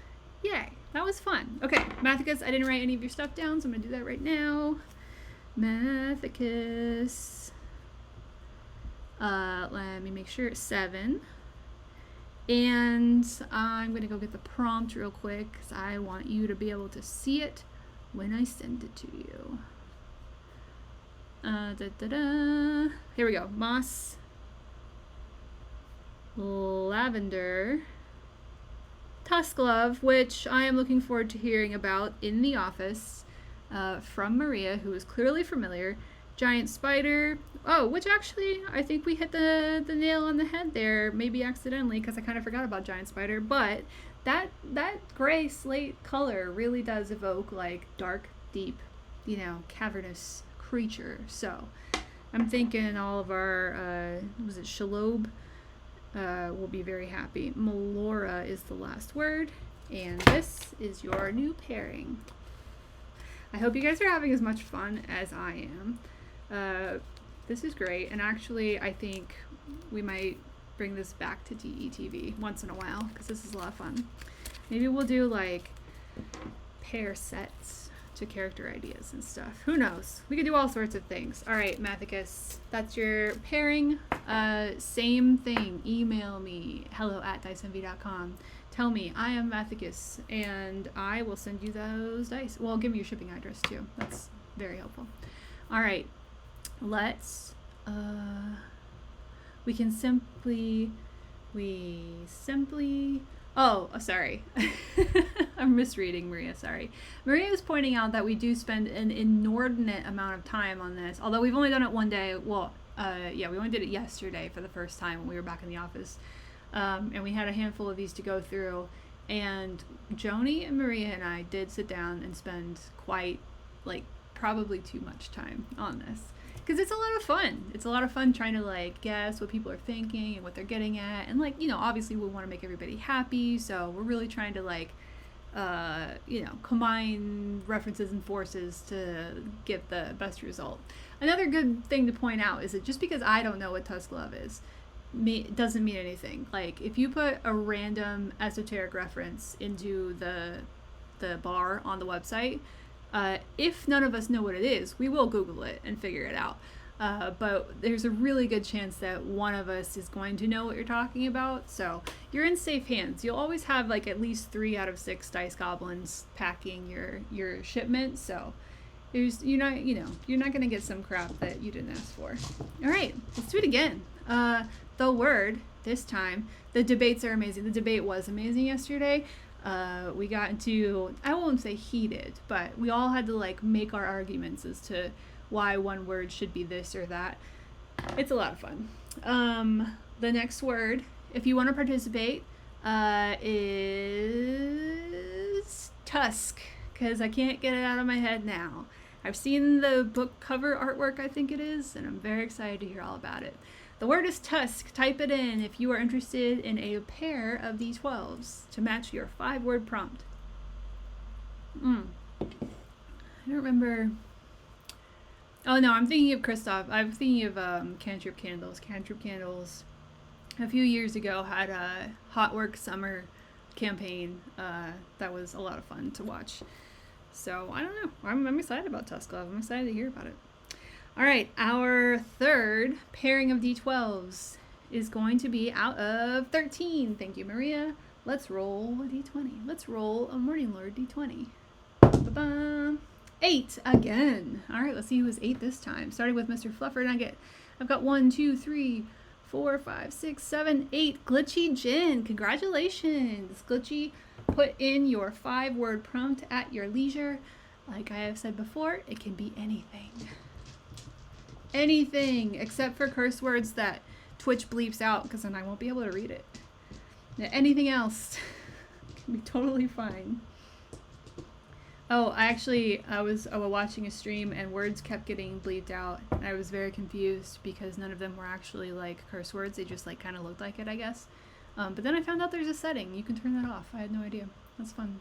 Yay, that was fun. Okay, Mathicus, I didn't write any of your stuff down, so I'm going to do that right now. Mathicus. Let me make sure. 7. And I'm going to go get the prompt real quick because I want you to be able to see it when I send it to you. Here we go. Moss, lavender, tusk glove, which I am looking forward to hearing about in the office from Maria, who is clearly familiar. Giant spider. Oh, which actually I think we hit the nail on the head there, maybe accidentally because I kind of forgot about giant spider. But that gray slate color really does evoke like dark, deep, cavernous creature. So I'm thinking all of our was it Shalob will be very happy. Melora is the last word, and this is your new pairing. I hope you guys are having as much fun as I am. This is great, and actually I think we might bring this back to DETV once in a while because this is a lot of fun. Maybe we'll do like pair sets to character ideas and stuff. Who knows? We could do all sorts of things. All right, Mathicus, that's your pairing. Same thing. Email me, hello@diceenvy.com. Tell me I am Mathicus, and I will send you those dice. Well, give me your shipping address too. That's very helpful. All right, let's. Oh, sorry. I'm misreading Maria, sorry. Maria is pointing out that we do spend an inordinate amount of time on this, although we've only done it one day. Well, yeah, we only did it yesterday for the first time when we were back in the office. And we had a handful of these to go through. And Joni and Maria and I did sit down and spend quite, probably too much time on this. Because it's a lot of fun. It's a lot of fun trying to guess what people are thinking and what they're getting at. And obviously we want to make everybody happy. So we're really trying to combine references and forces to get the best result. Another good thing to point out is that just because I don't know what tusk glove is, doesn't mean anything. If you put a random esoteric reference into the bar on the website, if none of us know what it is, we will Google it and figure it out. But there's a really good chance that one of us is going to know what you're talking about. So you're in safe hands. You'll always have at least 3 out of 6 dice goblins packing your shipment. So you're not gonna get some crap that you didn't ask for. All right, let's do it again. The word this time. The debates are amazing. The debate was amazing yesterday. We got into, I won't say heated, but we all had to make our arguments as to why one word should be this or that. It's a lot of fun. The next word, if you want to participate, is tusk, because I can't get it out of my head now. I've seen the book cover artwork, I think it is, and I'm very excited to hear all about it. The word is tusk. Type it in if you are interested in a pair of D12s to match your 5-word prompt. I don't remember. Oh no, I'm thinking of Christoph. I'm thinking of Cantrip Candles. Cantrip Candles a few years ago had a Hot Work Summer campaign that was a lot of fun to watch. So I don't know. I'm excited about Tusk Glove. I'm excited to hear about it. All right, our third pairing of D12s is going to be out of 13. Thank you, Maria. Let's roll a D20. Let's roll a Morninglord D20. Ba-bam. 8 again. All right, let's see who was 8 this time. Starting with Mr. Fluffer, and I've got 1, 2, 3, 4, 5, 6, 7, 8. Glitchy Jin. Congratulations, Glitchy. Put in your 5-word prompt at your leisure. Like I have said before, it can be anything. Anything except for curse words that Twitch bleeps out, because then I won't be able to read it. Anything else can be totally fine. Oh, I was watching a stream and words kept getting bleeped out. I was very confused because none of them were actually curse words. They just kind of looked like it, I guess. But then I found out there's a setting. You can turn that off. I had no idea. That's fun.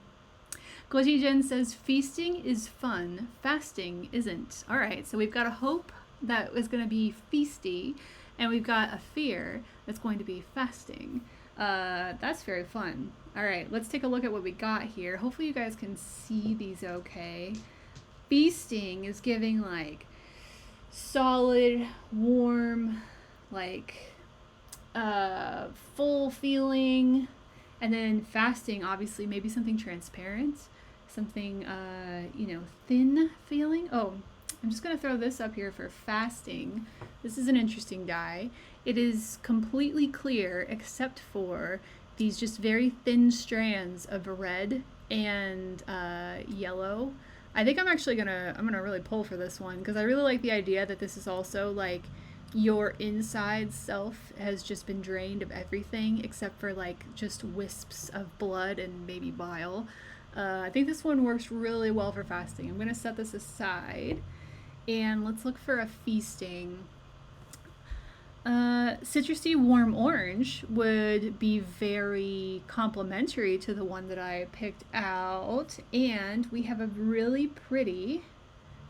Glitchy Jen says, feasting is fun. Fasting isn't. All right, so we've got a hope that is going to be feasty, and we've got a fear that's going to be fasting. That's very fun. All right, let's take a look at what we got here. Hopefully you guys can see these okay. Feasting is giving solid, warm, like full feeling. And then fasting, obviously, maybe something transparent, something, thin feeling. Oh, I'm just going to throw this up here for fasting. This is an interesting die. It is completely clear except for these just very thin strands of red and yellow. I think I'm actually I'm gonna really pull for this one because I really like the idea that this is also like your inside self has just been drained of everything except for like just wisps of blood and maybe bile. I think this one works really well for fasting. I'm gonna set this aside and let's look for a feasting. Citrusy warm orange would be very complementary to the one that I picked out, and we have a really pretty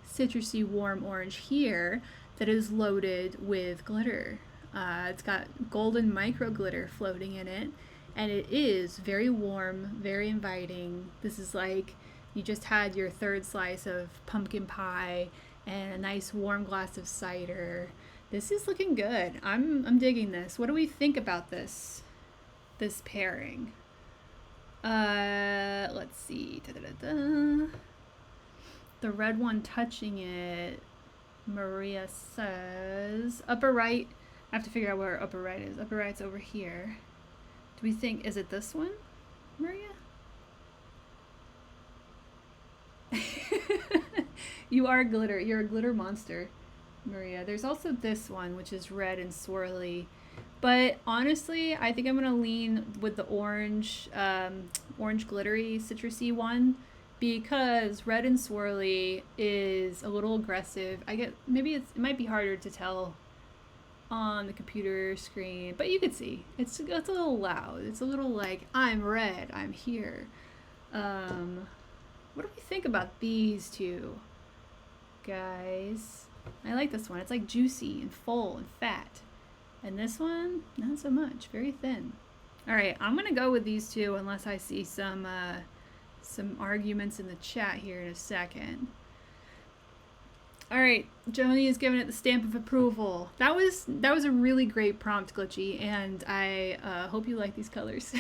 citrusy warm orange here that is loaded with glitter. It's got golden micro glitter floating in it, and it is very warm, very inviting. This is like you just had your third slice of pumpkin pie and a nice warm glass of cider. This is looking good. I'm digging this. What do we think about this pairing? Let's see. Da-da-da-da. The red one touching it, Maria says upper right. I have to figure out where upper right is. Upper right's over here. Do we think, is it this one, Maria? You are glitter. You're a glitter monster, Maria. There's also this one, which is red and swirly. But honestly, I think I'm going to lean with the orange glittery, citrusy one because red and swirly is a little aggressive. Maybe it might be harder to tell on the computer screen, but you could see. It's a little loud. It's a little like, I'm red, I'm here. What do we think about these two, guys? I like this one. It's like juicy and full and fat. And this one, not so much. Very thin. All right, I'm going to go with these two unless I see some arguments in the chat here in a second. All right, Joni is giving it the stamp of approval. That was a really great prompt, Glitchy, and I hope you like these colors.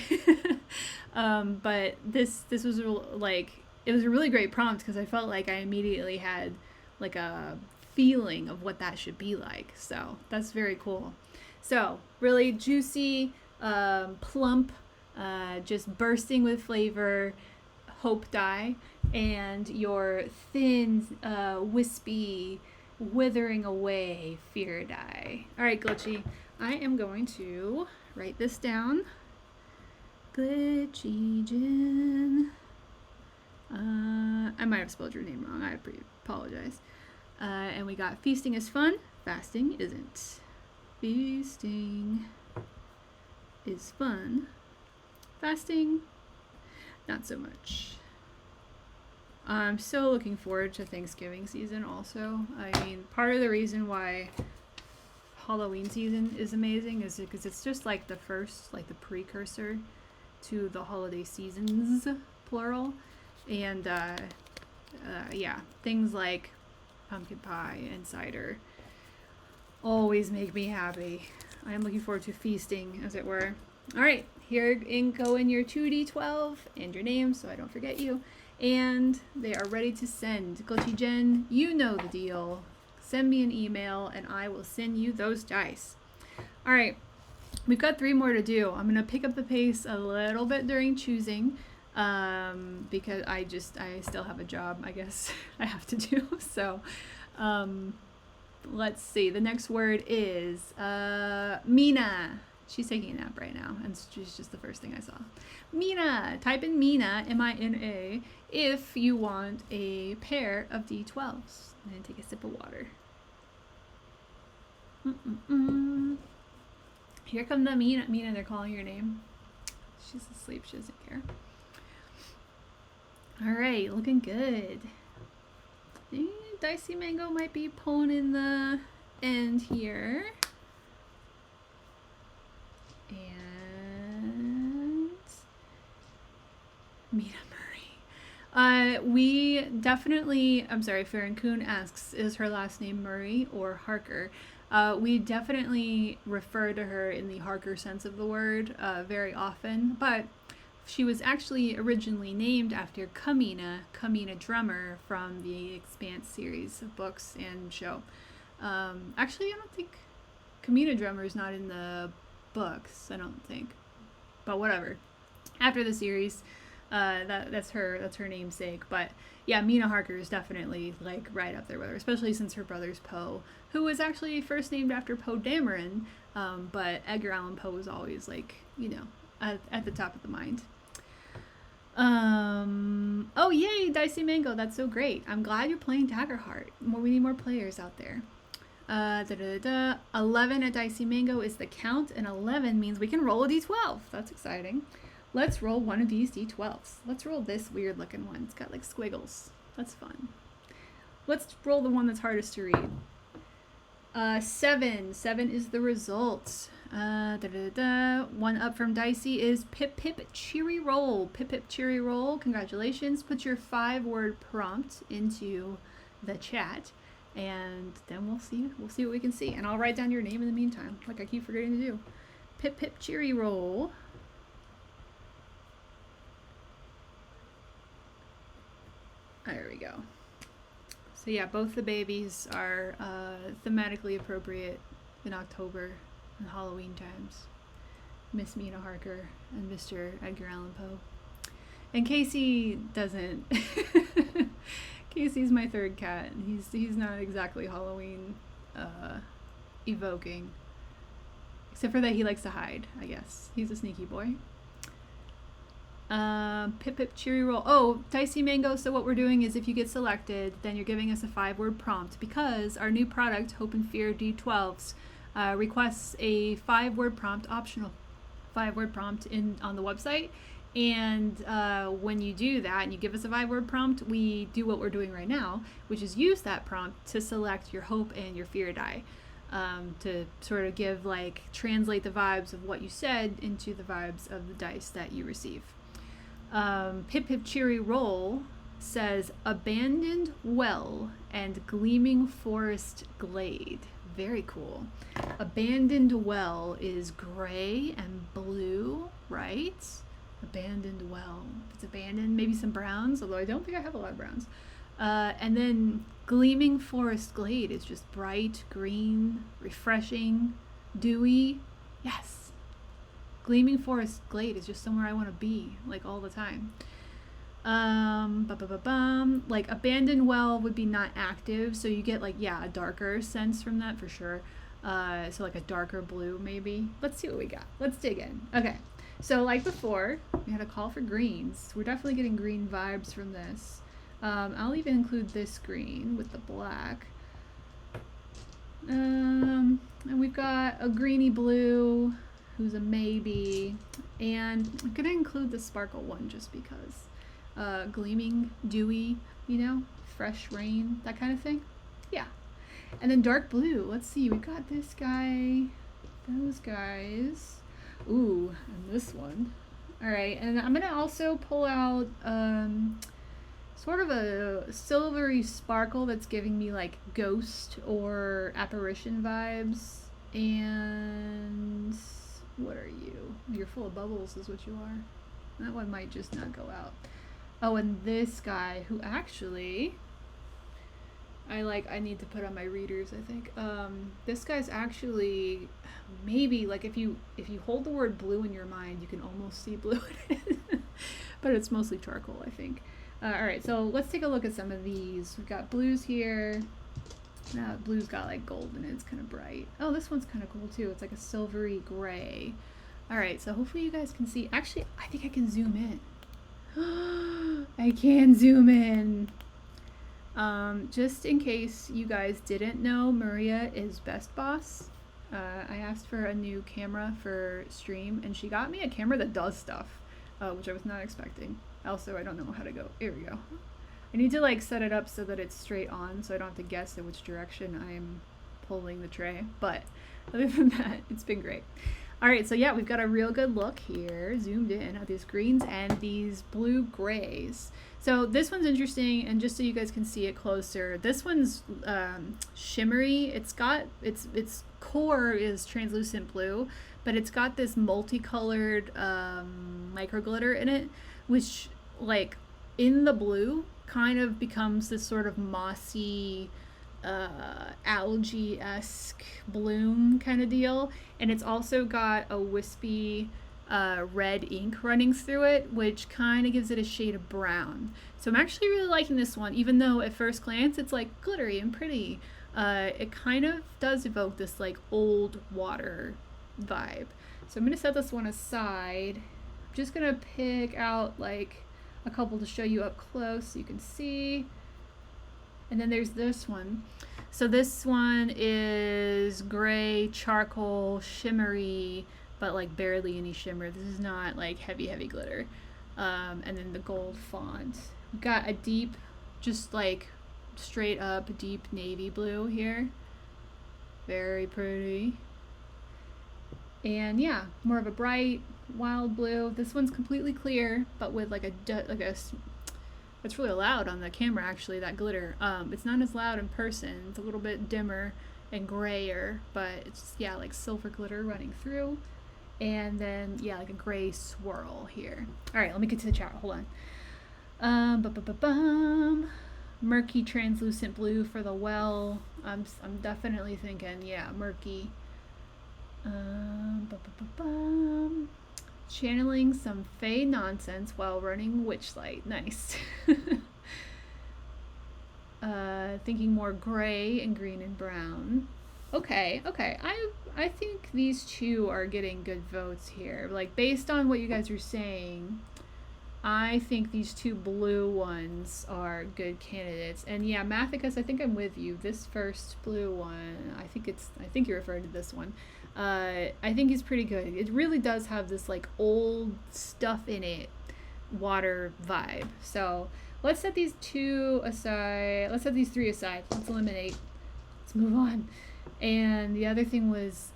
But this was it was a really great prompt because I felt like I immediately had like a feeling of what that should be like. So that's very cool. So really juicy, plump, just bursting with flavor, hope dye, and your thin, wispy, withering away fear dye. All right, Glitchy, I am going to write this down. Glitchy Jen. I might have spelled your name wrong. I apologize. And we got feasting is fun, fasting isn't. Feasting is fun, fasting not so much. I'm so looking forward to Thanksgiving season also. I mean, part of the reason why Halloween season is amazing is because it's just like the precursor to the holiday seasons, plural. And yeah, things like pumpkin pie and cider always make me happy. I am looking forward to feasting, as it were. All right, here go in your 2d12 and your name so I don't forget you. And they are ready to send. Glitchy Jen, you know the deal. Send me an email and I will send you those dice. All right, we've got 3 more to do. I'm going to pick up the pace a little bit during choosing. Because I still have a job, I guess I have to do. So, let's see. The next word is, Mina. She's taking a nap right now, and she's just the first thing I saw. Mina. Type in Mina, M-I-N-A, if you want a pair of D12s. And take a sip of water. Here come the Mina. Mina, they're calling your name. She's asleep. She doesn't care. All right, looking good. Dicey Mango might be pulling in the end here. And Mina Murray. We definitely, I'm sorry, Farron Coon asks, is her last name Murray or Harker? We definitely refer to her in the Harker sense of the word very often, but she was actually originally named after Kamina Drummer from the Expanse series of books and show. Actually, I don't think Kamina Drummer is not in the books, I don't think. But whatever. After the series, that's her namesake. But yeah, Mina Harker is definitely like right up there with her, especially since her brother's Poe, who was actually first named after Poe Dameron, but Edgar Allan Poe was always like, you know, at the top of the mind. Oh yay, Dicey Mango, that's so great. I'm glad you're playing Daggerheart. We need more players out there. 11 at Dicey Mango is the count, and 11 means we can roll a d12. That's exciting. Let's roll one of these d12s. Let's roll this weird looking one. It's got like squiggles. That's fun. Let's roll the one that's hardest to read. 7. 7 is the result. One up from Dicey is Pip Pip Cheery Roll. Pip Pip Cheery Roll. Congratulations. Put your 5-word prompt into the chat, and then we'll see what we can see. And I'll write down your name in the meantime, like I keep forgetting to do. Pip Pip Cheery Roll. There we go. So yeah, both the babies are thematically appropriate in October and Halloween times. Miss Mina Harker and Mr. Edgar Allan Poe. And Casey doesn't. Casey's my third cat. He's not exactly Halloween evoking. Except for that he likes to hide, I guess. He's a sneaky boy. Pip Pip Cheery Roll. Oh, Dicey Mango, so what we're doing is if you get selected, then you're giving us a 5-word prompt, because our new product, Hope and Fear D12s, requests a 5-word prompt, optional 5-word prompt on the website. And when you do that and you give us a 5-word prompt, we do what we're doing right now, which is use that prompt to select your Hope and your Fear die, to sort of translate the vibes of what you said into the vibes of the dice that you receive. Pip Pip Cheery Roll says Abandoned Well and Gleaming Forest Glade. Very cool. Abandoned Well is gray and blue, right? Abandoned Well. It's abandoned, maybe some browns, although I don't think I have a lot of browns. And then Gleaming Forest Glade is just bright green, refreshing, dewy. Yes. Gleaming Forest Glade is just somewhere I want to be, like, all the time. Like, Abandoned Well would be not active, so you get, like, yeah, a darker sense from that for sure. So, like, a darker blue, maybe. Let's see what we got. Let's dig in. Okay. So, like before, we had a call for greens. We're definitely getting green vibes from this. I'll even include this green with the black. And we've got a greeny blue, who's a maybe, and I'm gonna include the sparkle one just because. Gleaming, dewy, you know, fresh rain, that kind of thing. Yeah. And then dark blue, let's see, we've got this guy, those guys, ooh, and this one. All right, and I'm gonna also pull out sort of a silvery sparkle that's giving me like ghost or apparition vibes. And what are you? You're full of bubbles is what you are. That one might just not go out. Oh, and this guy who actually I need to put on my readers, I think. This guy's actually maybe like if you hold the word blue in your mind, you can almost see blue in it. But it's mostly charcoal, I think. All right, so let's take a look at some of these. We've got blues here. Blue's got like gold in it. It's kind of bright. Oh, this one's kind of cool too. It's like a silvery gray. All right, so hopefully you guys can see. Actually, I think I can zoom in. I can zoom in. Just in case you guys didn't know, Maria is Best Boss. I asked for a new camera for stream, and she got me a camera that does stuff, which I was not expecting. Also, I don't know how to go. Here we go. I need to like set it up so that it's straight on, so I don't have to guess in which direction I'm pulling the tray. But other than that, it's been great. All right, so yeah, we've got a real good look here, zoomed in at these greens and these blue grays. So this one's interesting, and just so you guys can see it closer, this one's shimmery. It's got its core is translucent blue, but it's got this multicolored micro glitter in it, which like in the blue kind of becomes this sort of mossy algae-esque bloom kind of deal, and it's also got a wispy red ink running through it, which kind of gives it a shade of brown. So I'm actually really liking this one, even though at first glance it's like glittery and pretty. It kind of does evoke this like old water vibe. So I'm gonna set this one aside. I'm just gonna pick out like a couple to show you up close so you can see. And then there's this one. So this one is gray, charcoal, shimmery, but like barely any shimmer. This is not like heavy glitter. And then the gold font. We've got a deep, just like straight up deep navy blue here. Very pretty. And yeah, more of a bright, wild blue. This one's completely clear, but with like a it's really loud on the camera actually, that glitter. It's not as loud in person. It's a little bit dimmer and grayer, but it's yeah, like silver glitter running through. And then yeah, like a gray swirl here. All right, let me get to the chat. Hold on. Murky translucent blue for the well. I'm definitely thinking yeah, murky. Channeling some Fae nonsense while running Witchlight. Nice. Thinking more gray and green and brown. Okay. I think these two are getting good votes here. Like based on what you guys are saying, I think these two blue ones are good candidates. And yeah, Mathicus, I think I'm with you. This first blue one, I think you're referring to this one. I think he's pretty good. It really does have this like old stuff in it water vibe. So let's set these two aside. Let's set these three aside. Let's eliminate. Let's move on. And the other thing was,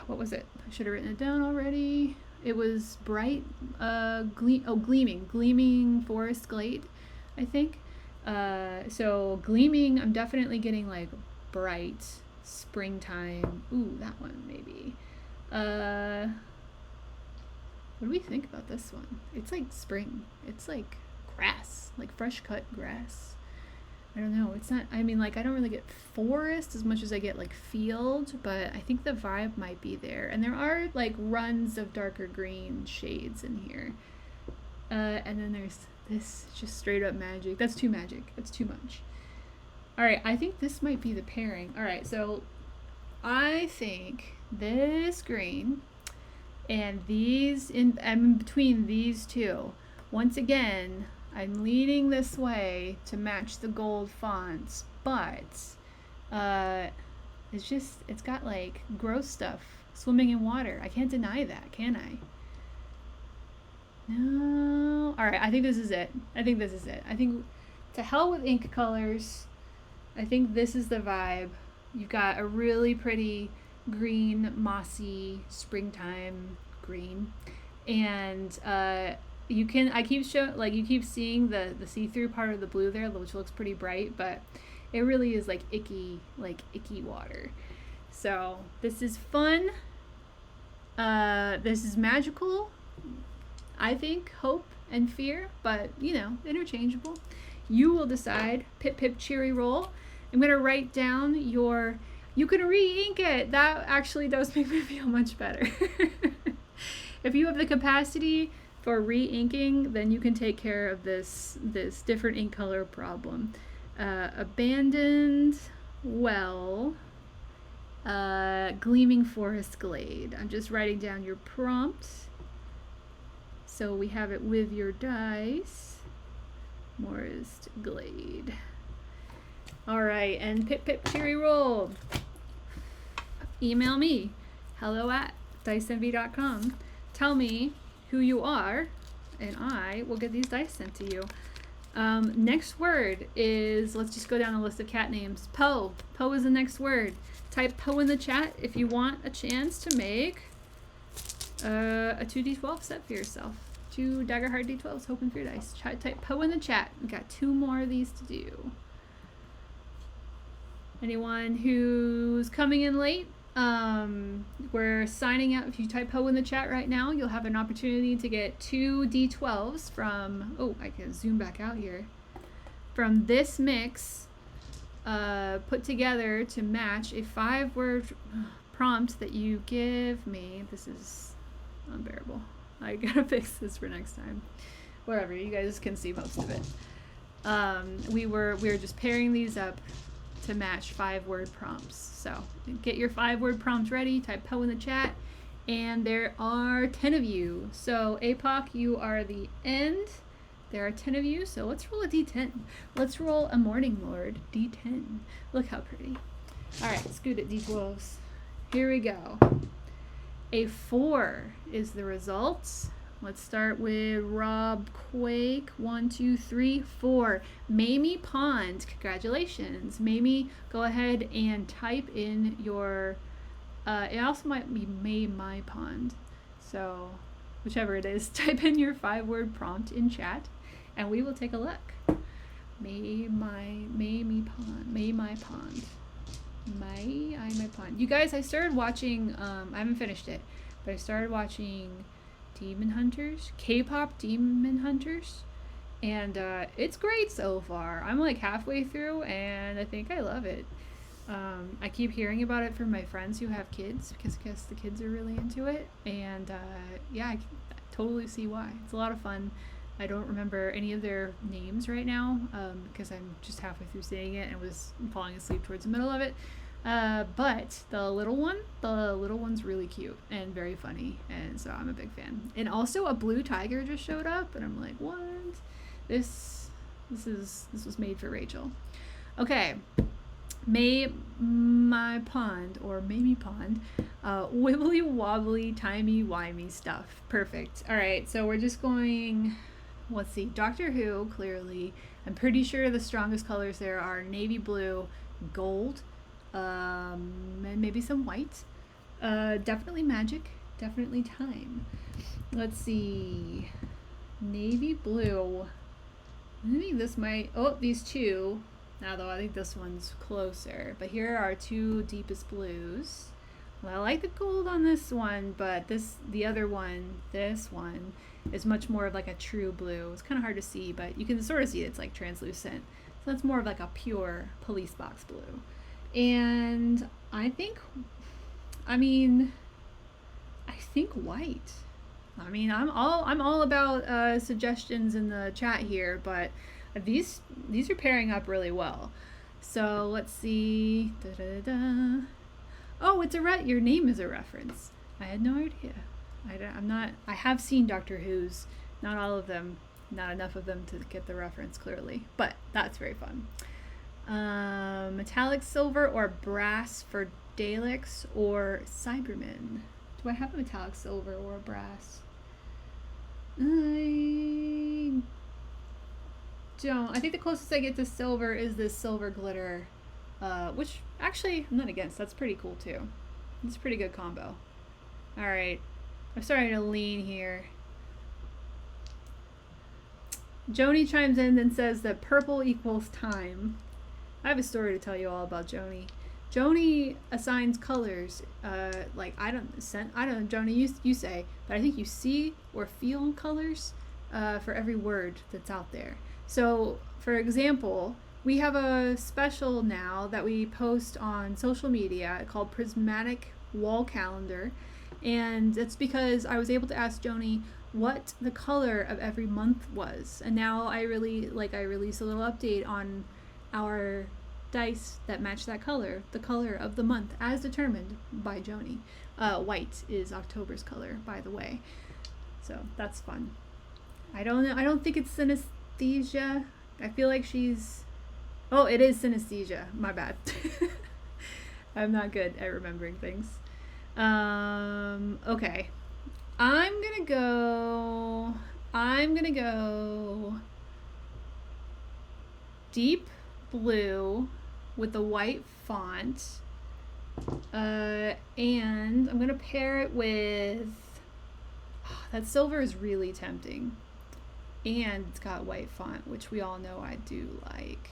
what was it? I should have written it down already. It was bright, gleaming forest glade, I think. So gleaming, I'm definitely getting like bright springtime. Ooh, that one maybe. What do we think about this one? It's like spring. It's like grass, like fresh cut grass. I don't know. It's not, I mean, like, I don't really get forest as much as I get like field, but I think the vibe might be there. And there are like runs of darker green shades in here. And then there's this just straight up magic. That's too magic. That's too much. All right, I think this might be the pairing. All right, so I think this green and these in between these two. Once again, I'm leaning this way to match the gold fonts, but it's got like gross stuff swimming in water. I can't deny that, can I? No. All right, I think this is it. I think to hell with ink colors. I think this is the vibe. You've got a really pretty green, mossy, springtime green. And you keep seeing the see-through part of the blue there, which looks pretty bright, but it really is like icky water. So this is fun. This is magical. I think hope and fear, but interchangeable. You will decide. Pip pip cheery roll. I'm gonna write down you can re-ink it. That actually does make me feel much better. If you have the capacity for re-inking, then you can take care of this different ink color problem. Abandoned well, gleaming forest glade. I'm just writing down your prompt so we have it with your dice. Forest glade. All right, and pip pip cheery roll. Email me, hello@diceenvy.com. Tell me who you are, and I will get these dice sent to you. Next word is, let's just go down the list of cat names. Poe. Poe is the next word. Type Poe in the chat if you want a chance to make a 2d12 set for yourself. 2 Daggerheart d12s, hoping for your dice. Type Poe in the chat. We got 2 more of these to do. Anyone who's coming in late, we're signing out. If you type Poe in the chat right now, you'll have an opportunity to get 2 d12s from, oh, I can zoom back out here, from this mix put together to match a 5-word prompt that you give me. This is unbearable. I gotta fix this for next time. Whatever, you guys can see most of it. We were just pairing these up to match 5-word prompts. So get your 5-word prompt ready, type Poe in the chat, and there are 10 of you. So APOC, you are the end. There are 10 of you, so let's roll a d10. Let's roll a Morninglord d10. Look how pretty. All right, let's go at d12s. Here we go. A 4 is the results. Let's start with Rob Quake. 1, 2, 3, 4. Mamie Pond. Congratulations. Mamie, go ahead and type in your, it also might be May My Pond. So whichever it is, type in your 5-word prompt in chat and we will take a look. May My Pond. May My Pond. My Pond. You guys, I started watching, I haven't finished it, but I started watching Demon Hunters, K-pop Demon Hunters, and it's great so far. I'm like halfway through and I think I love it. I keep hearing about it from my friends who have kids because I guess the kids are really into it, and yeah, I can totally see why. It's a lot of fun. I don't remember any of their names right now because I'm just halfway through seeing it and was falling asleep towards the middle of it. But the little one's really cute and very funny, and so I'm a big fan. And also a blue tiger just showed up, and I'm like, what? This was made for Rachel. Okay, May My Pond, or Mamie Pond, wibbly wobbly timey wimey stuff. Perfect. All right, so we're just going. Let's see. Doctor Who, clearly. I'm pretty sure the strongest colors there are navy blue, gold. And maybe some white. Definitely magic. Definitely time. Let's see. Navy blue. I think this might. Oh, these 2. Although I think this one's closer. But here are 2 deepest blues. Well, I like the gold on this one, but the other one, this one, is much more of like a true blue. It's kind of hard to see, but you can sort of see it's like translucent. So that's more of like a pure police box blue. And I think white. I mean, I'm all about suggestions in the chat here, but these are pairing up really well. So let's see. Oh, your name is a reference. I had no idea. I have seen Doctor Who's, not all of them, not enough of them to get the reference clearly, but that's very fun. Metallic silver or brass for Daleks or Cybermen. Do I have a metallic silver or a brass? I don't. I think the closest I get to silver is this silver glitter, which actually I'm not against. That's pretty cool too. It's a pretty good combo. All right. I'm starting to lean here. Joni chimes in and says that purple equals time. I have a story to tell you all about Joni. Joni assigns colors. Like I don't know, Joni, you say, but I think you see or feel colors for every word that's out there. So, for example, we have a special now that we post on social media called Prismatic Wall Calendar. And it's because I was able to ask Joni what the color of every month was. And now I release a little update on our dice that match that color, the color of the month as determined by Joni. White is October's color, by the way. So that's fun. I don't know. I don't think it's synesthesia. I feel like she's... Oh, it is synesthesia. My bad. I'm not good at remembering things. Okay. I'm gonna go deep blue with the white font. And I'm going to pair it with... Oh, that silver is really tempting. And it's got white font, which we all know I do like.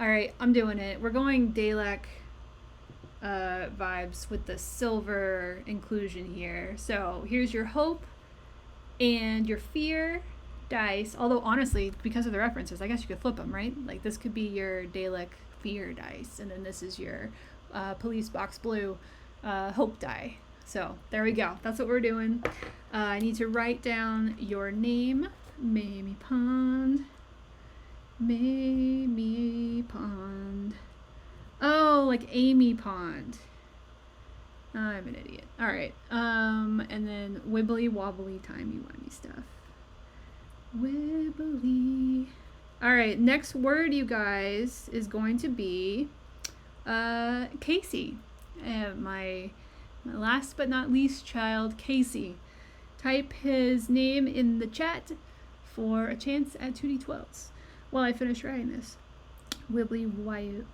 Alright, I'm doing it. We're going Dalek vibes with the silver inclusion here. So here's your hope and your fear dice. Although honestly, because of the references, I guess you could flip them, right? Like this could be your Dalek fear dice, and then this is your police box blue hope die. So there we go. That's what we're doing. I need to write down your name, Mamie Pond. Mamie Pond. Oh, like Amy Pond. I'm an idiot. All right. And then wibbly wobbly timey wimey stuff. Wibbly. All right. Next word, you guys, is going to be Casey. My last but not least child, Casey. Type his name in the chat for a chance at 2d12s while I finish writing this. Wibbly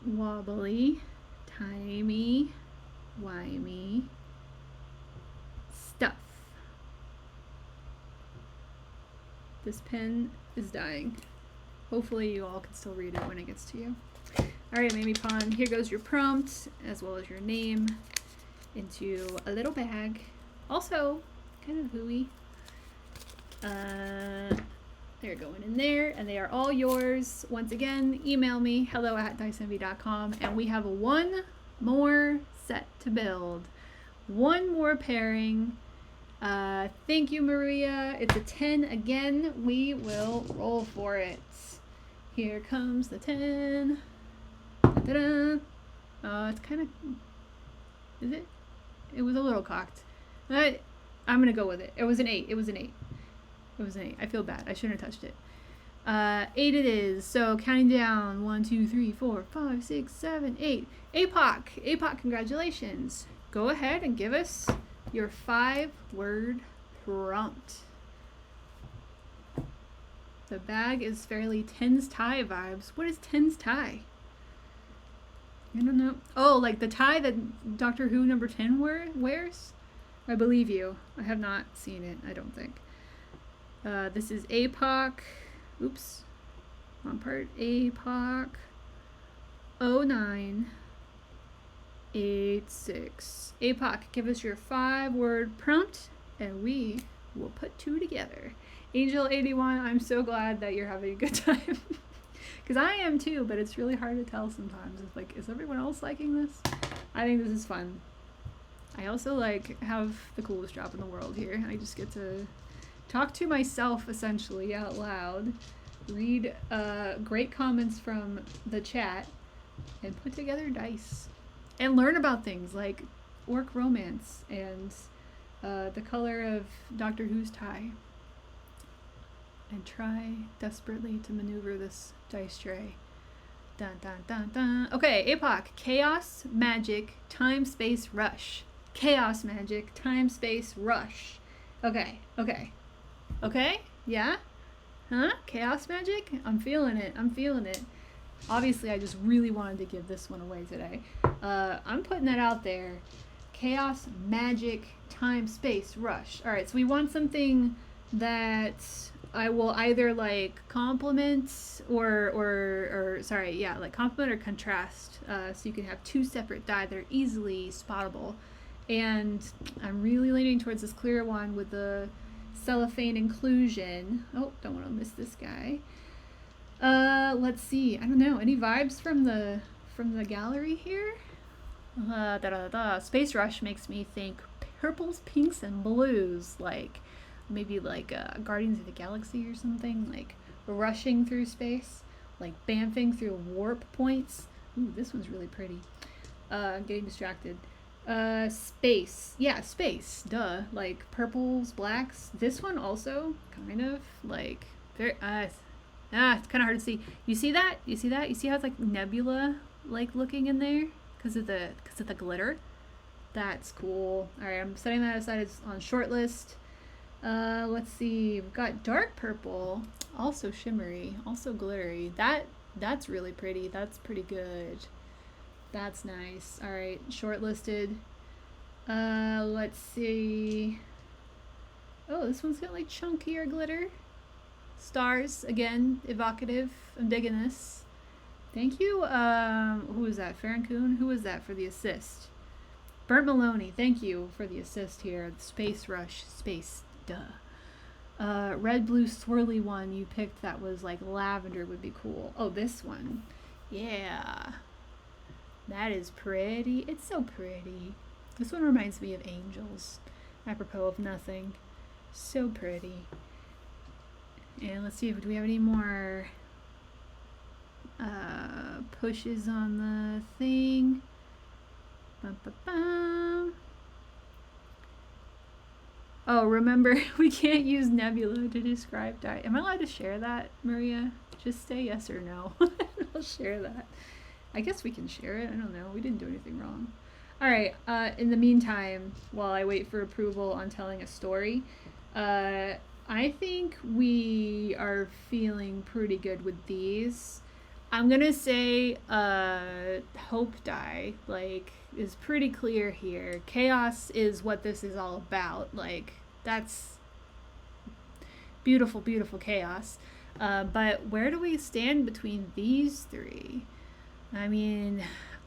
wobbly timey wimey stuff. This pen is dying. Hopefully you all can still read it when it gets to you. Alright, Mamie Pond, here goes your prompt as well as your name into a little bag. Also, kind of hooey. They're going in there, and they are all yours. Once again, email me, hello@diceenvy.com, and we have one more set to build. One more pairing. Thank you, Maria. It's a 10 again. We will roll for it. Here comes the 10. Ta-da! It's kind of... Is it? It was a little cocked. I'm going to go with it. It was an 8. It was an 8. It was an 8. I feel bad. I shouldn't have touched it. 8 it is. So counting down. 1, 2, 3, 4, 5, 6, 7, 8. APOC. APOC, congratulations. Go ahead and give us your 5-word prompt. The bag is fairly Tens tie vibes. What is Tens tie? I don't know. Oh, like the tie that Doctor Who number 10 wears? I believe you. I have not seen it, I don't think. This is APOC. Oops. Wrong part. APOC 0986. APOC, give us your 5-word prompt, and we will put 2 together. Angel81, I'm so glad that you're having a good time. Because I am too, but it's really hard to tell sometimes. It's like, is everyone else liking this? I think this is fun. I also have the coolest job in the world here. I just get to talk to myself essentially out loud, read great comments from the chat, and put together dice. And learn about things like orc romance and the color of Doctor Who's tie. And try desperately to maneuver this dice tray. Dun dun dun dun. Okay, APOC. Chaos, magic, time, space, rush. Chaos, magic, time, space, rush. Okay, okay. Okay? Yeah? Huh? Chaos magic? I'm feeling it. I'm feeling it. Obviously, I just really wanted to give this one away today. I'm putting that out there. Chaos, magic, time, space, rush. Alright, so we want something that I will either compliment compliment or contrast. So you can have 2 separate die that are easily spottable. And I'm really leaning towards this clear one with the cellophane inclusion. Oh, don't want to miss this guy. Let's see. I don't know. Any vibes from the gallery here? Space Rush makes me think purples, pinks, and blues. Maybe Guardians of the Galaxy or something. Rushing through space. Bamfing through warp points. Ooh, this one's really pretty. I'm getting distracted. Space. Yeah, space. Duh. Purples, blacks. This one also kind of very it's kind of hard to see. You see that? You see that? You see how it's nebula looking in there because of the glitter? That's cool. All right, I'm setting that aside on short list. Let's see. We've got dark purple, also shimmery, also glittery. That That's really pretty. That's pretty good. That's nice. All right, shortlisted. Let's see. Oh, this one's got like chunkier glitter. Stars, again, evocative. I'm digging this. Thank you. Who was that? Farron Coon? Who was that for the assist? Bert Maloney, thank you for the assist here. Space Rush, space, duh. Red, blue, swirly one you picked that was like lavender would be cool. Oh, this one. Yeah. That is pretty. It's so pretty. This one reminds me of angels, apropos of nothing. So pretty. And let's see if do we have any more pushes on the thing. Bum, bum, bum. Oh, remember, we can't use nebula to describe dye. Am I allowed to share that, Maria? Just say yes or no. I'll share that. I guess we can share it. I don't know. We didn't do anything wrong. All right. In the meantime, while I wait for approval on telling a story, I think we are feeling pretty good with these. I'm gonna say hope dye like is pretty clear here. Chaos is what this is all about. Like that's beautiful, beautiful chaos. But where do we stand between these three? I mean,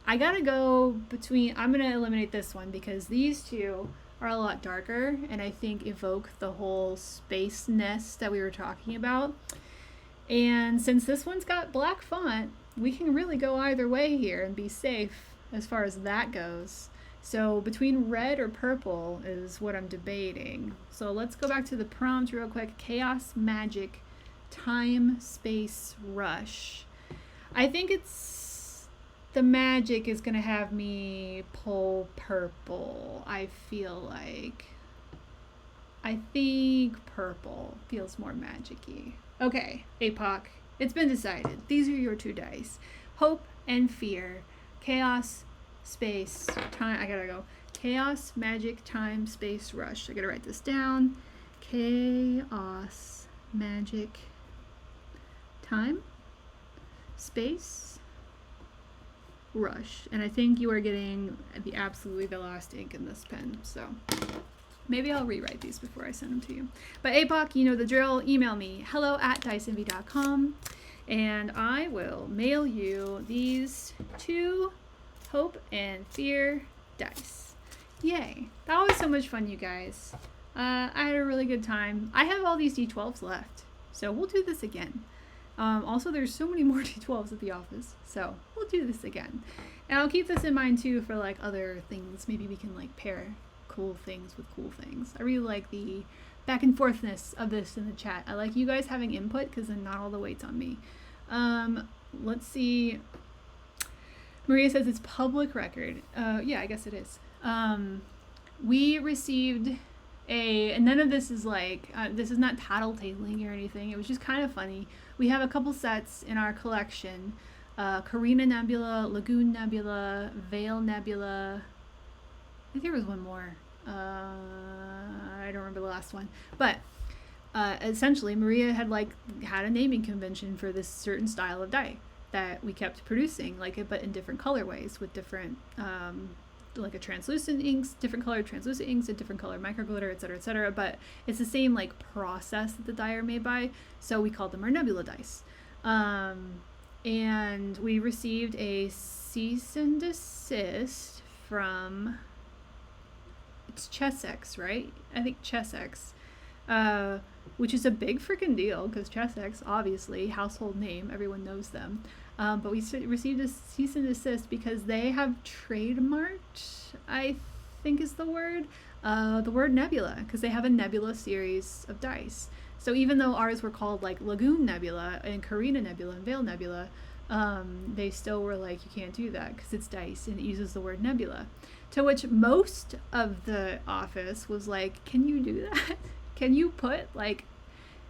I gotta go between. I'm gonna eliminate this one because these two are a lot darker and I think evoke the whole space-ness that we were talking about. And since this one's got black font, we can really go either way here and be safe as far as that goes. So between red or purple is what I'm debating. So let's go back to the prompt real quick. Chaos, magic, time, space, rush. I think it's the magic is gonna have me pull purple. I feel like. I think purple feels more magic-y. Okay, APOC, it's been decided. These are your two dice. Hope and fear. Chaos, space, time. I gotta go. Chaos, magic, time, space, rush. I gotta write this down. Chaos, magic, time, space, rush. And I think you are getting absolutely the last ink in this pen, so maybe I'll rewrite these before I send them to you. But APOC, you know the drill. Email me, hello@diceenvy.com, and I will mail you these two hope and fear dice. Yay. That was so much fun, you guys. I had a really good time. I have all these D12s left, so we'll do this again. Also, there's so many more D12s at the office, so we'll do this again. And I'll keep this in mind, too, for, like, other things. Maybe we can, like, pair cool things with cool things. I really like the back and forthness of this in the chat. I like you guys having input because then not all the weight's on me. Let's see. Maria says it's public record. Yeah, I guess it is. We received and none of this is like, this is not tattletaling or anything. It was just kind of funny. We have a couple sets in our collection. Carina Nebula, Lagoon Nebula, Veil Nebula. I think there was one more. I don't remember the last one. But essentially, Maria had a naming convention for this certain style of dye that we kept producing, but in different colorways with different, like a translucent inks, different colored translucent inks, and different colored micro glitter, etc., etc. But it's the same process that the dye are made by, so we called them our nebula dice. And we received a cease and desist from, it's Chessex, right? I think Chessex, which is a big freaking deal because Chessex, obviously, household name, everyone knows them. But we received a cease and desist because they have trademarked, I think is the word nebula, because they have a nebula series of dice. So even though ours were called Lagoon Nebula and Carina Nebula and Veil Nebula, they still were you can't do that because it's dice and it uses the word nebula. To which most of the office was can you do that? Can you put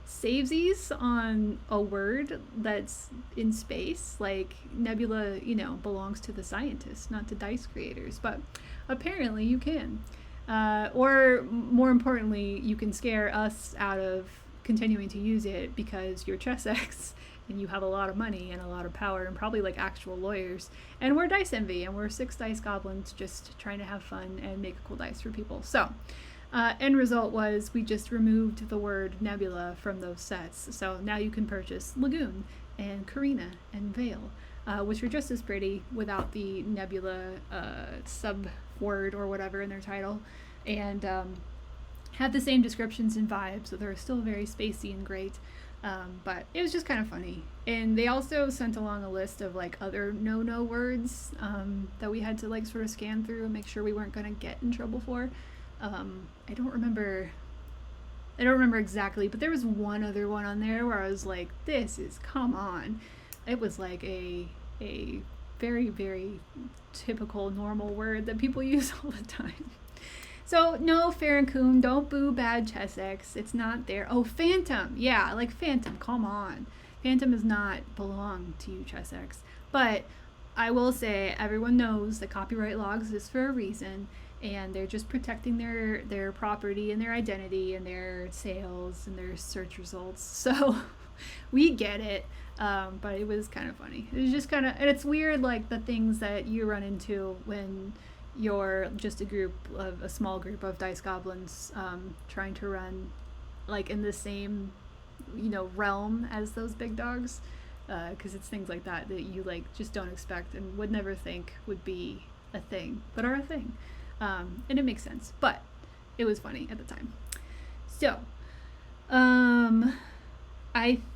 savesies on a word that's in space? Nebula, belongs to the scientists, not to dice creators, but apparently you can. Or more importantly, you can scare us out of continuing to use it because you're Chessex and you have a lot of money and a lot of power and probably like actual lawyers. And we're Dice Envy, and we're 6 dice goblins just trying to have fun and make cool dice for people. So end result was we just removed the word nebula from those sets. So now you can purchase Lagoon and Karina and Vale, which are just as pretty without the nebula sub word or whatever in their title, and have the same descriptions and vibes, so they're still very spacey and great. But it was just kind of funny. And they also sent along a list of like other no words that we had to like sort of scan through and make sure we weren't going to get in trouble for. I don't remember exactly, but there was one other one on there where I was like, this is, come on. It was like a very, very typical normal word that people use all the time. So no, Farrakhan, don't boo bad Chessex. It's not there. Oh, Phantom. Yeah, like Phantom, come on. Phantom does not belong to you, Chessex. But I will say, everyone knows that copyright law exists for a reason, and they're just protecting their property and their identity and their sales and their search results. So we get it, but it was kind of funny. It was just kind of, and it's weird, like the things that you run into when you're just a small group of dice goblins trying to run like in the same, realm as those big dogs, because it's things like that you like just don't expect and would never think would be a thing, but are a thing. And it makes sense, but it was funny at the time. So I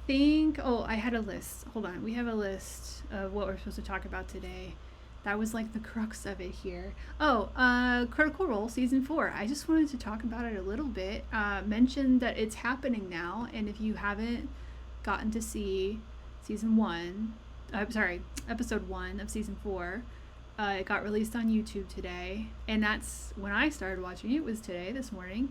think, I had a list. Hold on, we have a list of what we're supposed to talk about today. That was like the crux of it here. Critical Role Season 4. I just wanted to talk about it a little bit. Mention that it's happening now, and if you haven't gotten to see Episode 1 of Season 4, it got released on YouTube today, and that's when I started watching it, was today, this morning,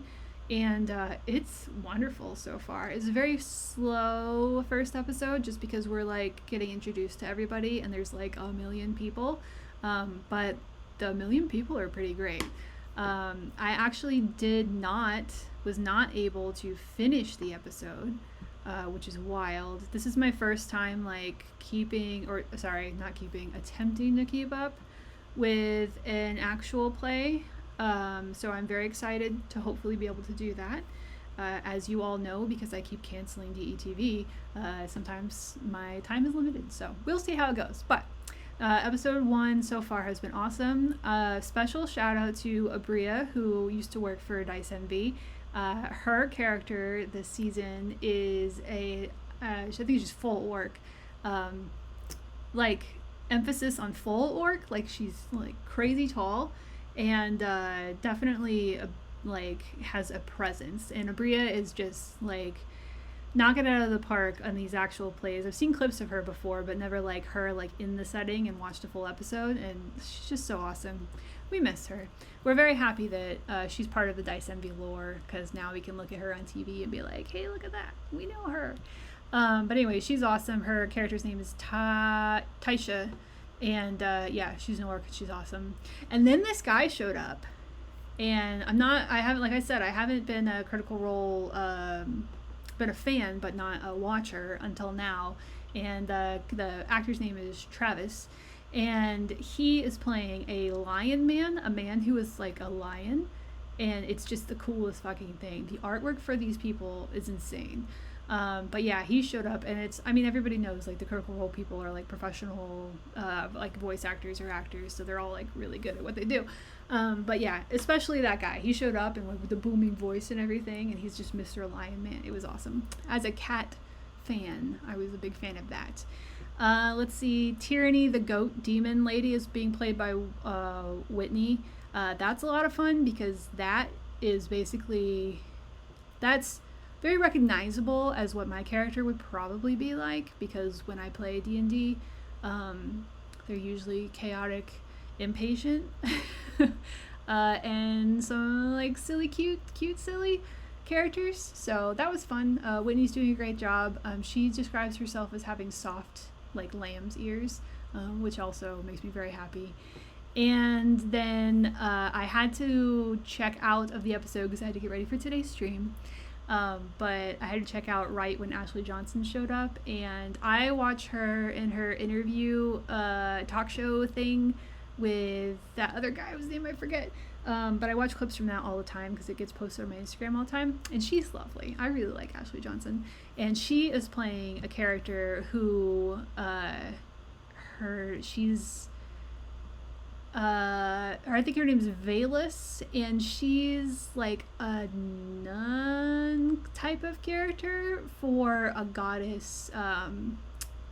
and it's wonderful so far. It's a very slow first episode, just because we're like getting introduced to everybody, and there's like 1 million people. But the 1 million people are pretty great. I actually was not able to finish the episode, which is wild. This is my first time like attempting to keep up with an actual play. So I'm very excited to hopefully be able to do that. As you all know, because I keep canceling DETV, sometimes my time is limited. So we'll see how it goes. But episode 1 so far has been awesome. Special shout out to Abria, who used to work for Dice Envy. Her character this season is I think it's just full orc. Like emphasis on full orc, like she's like crazy tall, and definitely has a presence. And Abria is just like knock it out of the park on these actual plays. I've seen clips of her before, but never like her like in the setting and watched a full episode, and she's just so awesome. We miss her. We're very happy that she's part of the Dice Envy lore, because now we can look at her on TV and be like, hey, look at that, we know her. But anyway, she's awesome. Her character's name is Taisha, and she's an orc, she's awesome. And then this guy showed up, and I haven't been a Critical Role been a fan but not a watcher until now, and the actor's name is Travis, and he is playing a lion man, a man who is like a lion, and it's just the coolest fucking thing. The artwork for these people is insane. But yeah, he showed up, and everybody knows like the Critical Role people are like professional like voice actors or actors, so they're all like really good at what they do. But yeah, especially that guy. He showed up and with the booming voice and everything, and he's just Mr. Lion Man. It was awesome. As a cat fan, I was a big fan of that. Let's see. Tyranny, the goat demon lady, is being played by Whitney. That's a lot of fun, because that's very recognizable as what my character would probably be like, because when I play D&D, they're usually chaotic, impatient, and some like silly, cute, silly characters. So that was fun. Whitney's doing a great job. She describes herself as having soft, like lamb's ears, which also makes me very happy. And then I had to check out of the episode because I had to get ready for today's stream. But I had to check out right when Ashley Johnson showed up, and I watch her in her interview talk show thing with that other guy whose name I forget. But I watch clips from that all the time because it gets posted on my Instagram all the time, and she's lovely. I really like Ashley Johnson, and she is playing a character who I think her name's Valus, and she's like a nun type of character for a goddess,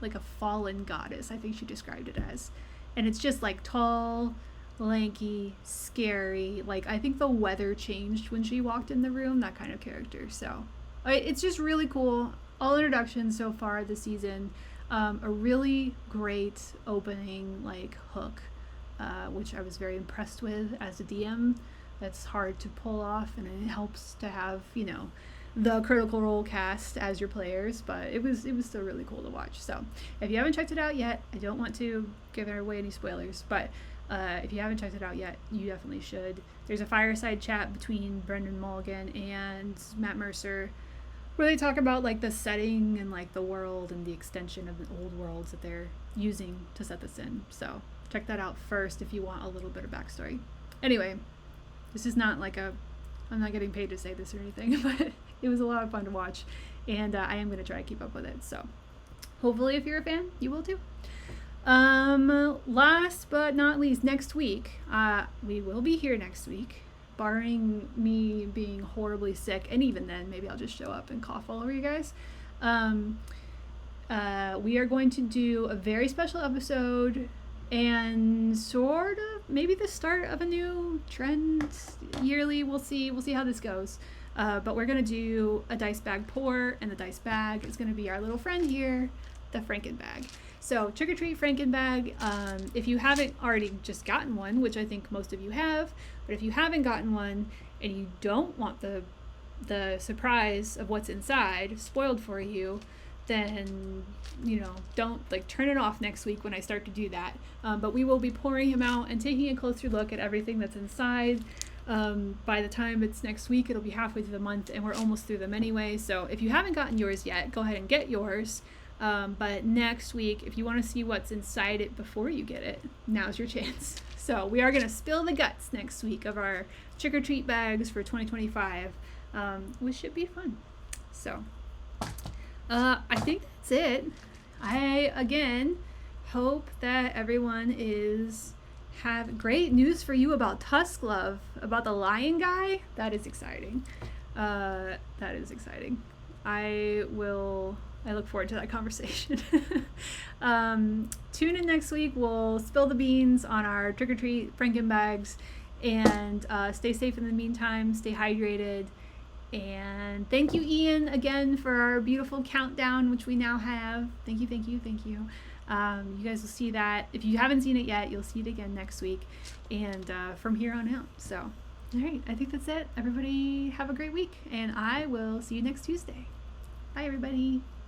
like a fallen goddess, I think she described it as. And it's just like tall, lanky, scary. Like, I think the weather changed when she walked in the room, that kind of character. So it's just really cool. All introductions so far this season. A really great opening, like, hook. Which I was very impressed with as a DM. That's hard to pull off, and it helps to have, the Critical Role cast as your players, but it was still really cool to watch. So if you haven't checked it out yet, I don't want to give away any spoilers, but if you haven't checked it out yet, you definitely should. There's a fireside chat between Brendan Mulligan and Matt Mercer where they talk about like the setting and like the world and the extension of the old worlds that they're using to set this in. So check that out first if you want a little bit of backstory. Anyway, this is not like I'm not getting paid to say this or anything, but it was a lot of fun to watch, and I am going to try to keep up with it. So hopefully if you're a fan, you will too. Last but not least, next week, we will be here next week, barring me being horribly sick, and even then, maybe I'll just show up and cough all over you guys. We are going to do a very special episode and sort of maybe the start of a new trend yearly. We'll see how this goes. But we're going to do a dice bag pour, and the dice bag is going to be our little friend here, the Franken bag. So trick or treat Franken bag. If you haven't already just gotten one, which I think most of you have, but if you haven't gotten one and you don't want the surprise of what's inside spoiled for you, then don't turn it off next week when I start to do that. But we will be pouring him out and taking a closer look at everything that's inside. By the time it's next week, it'll be halfway through the month, and we're almost through them anyway. So if you haven't gotten yours yet, go ahead and get yours. But next week, if you want to see what's inside it before you get it, now's your chance. So we are going to spill the guts next week of our trick-or-treat bags for 2025, which should be fun. So I think that's it. I, again, hope that everyone have great news for you about Tusk Love, about the lion guy. That is exciting. I look forward to that conversation. Tune in next week. We'll spill the beans on our trick-or-treat Franken bags, and stay safe in the meantime. Stay hydrated. And thank you, Ian, again for our beautiful countdown, which we now have. Thank you. You guys will see that. If you haven't seen it yet, you'll see it again next week, and from here on out. So, all right, I think that's it. Everybody have a great week, and I will see you next Tuesday. Bye, everybody.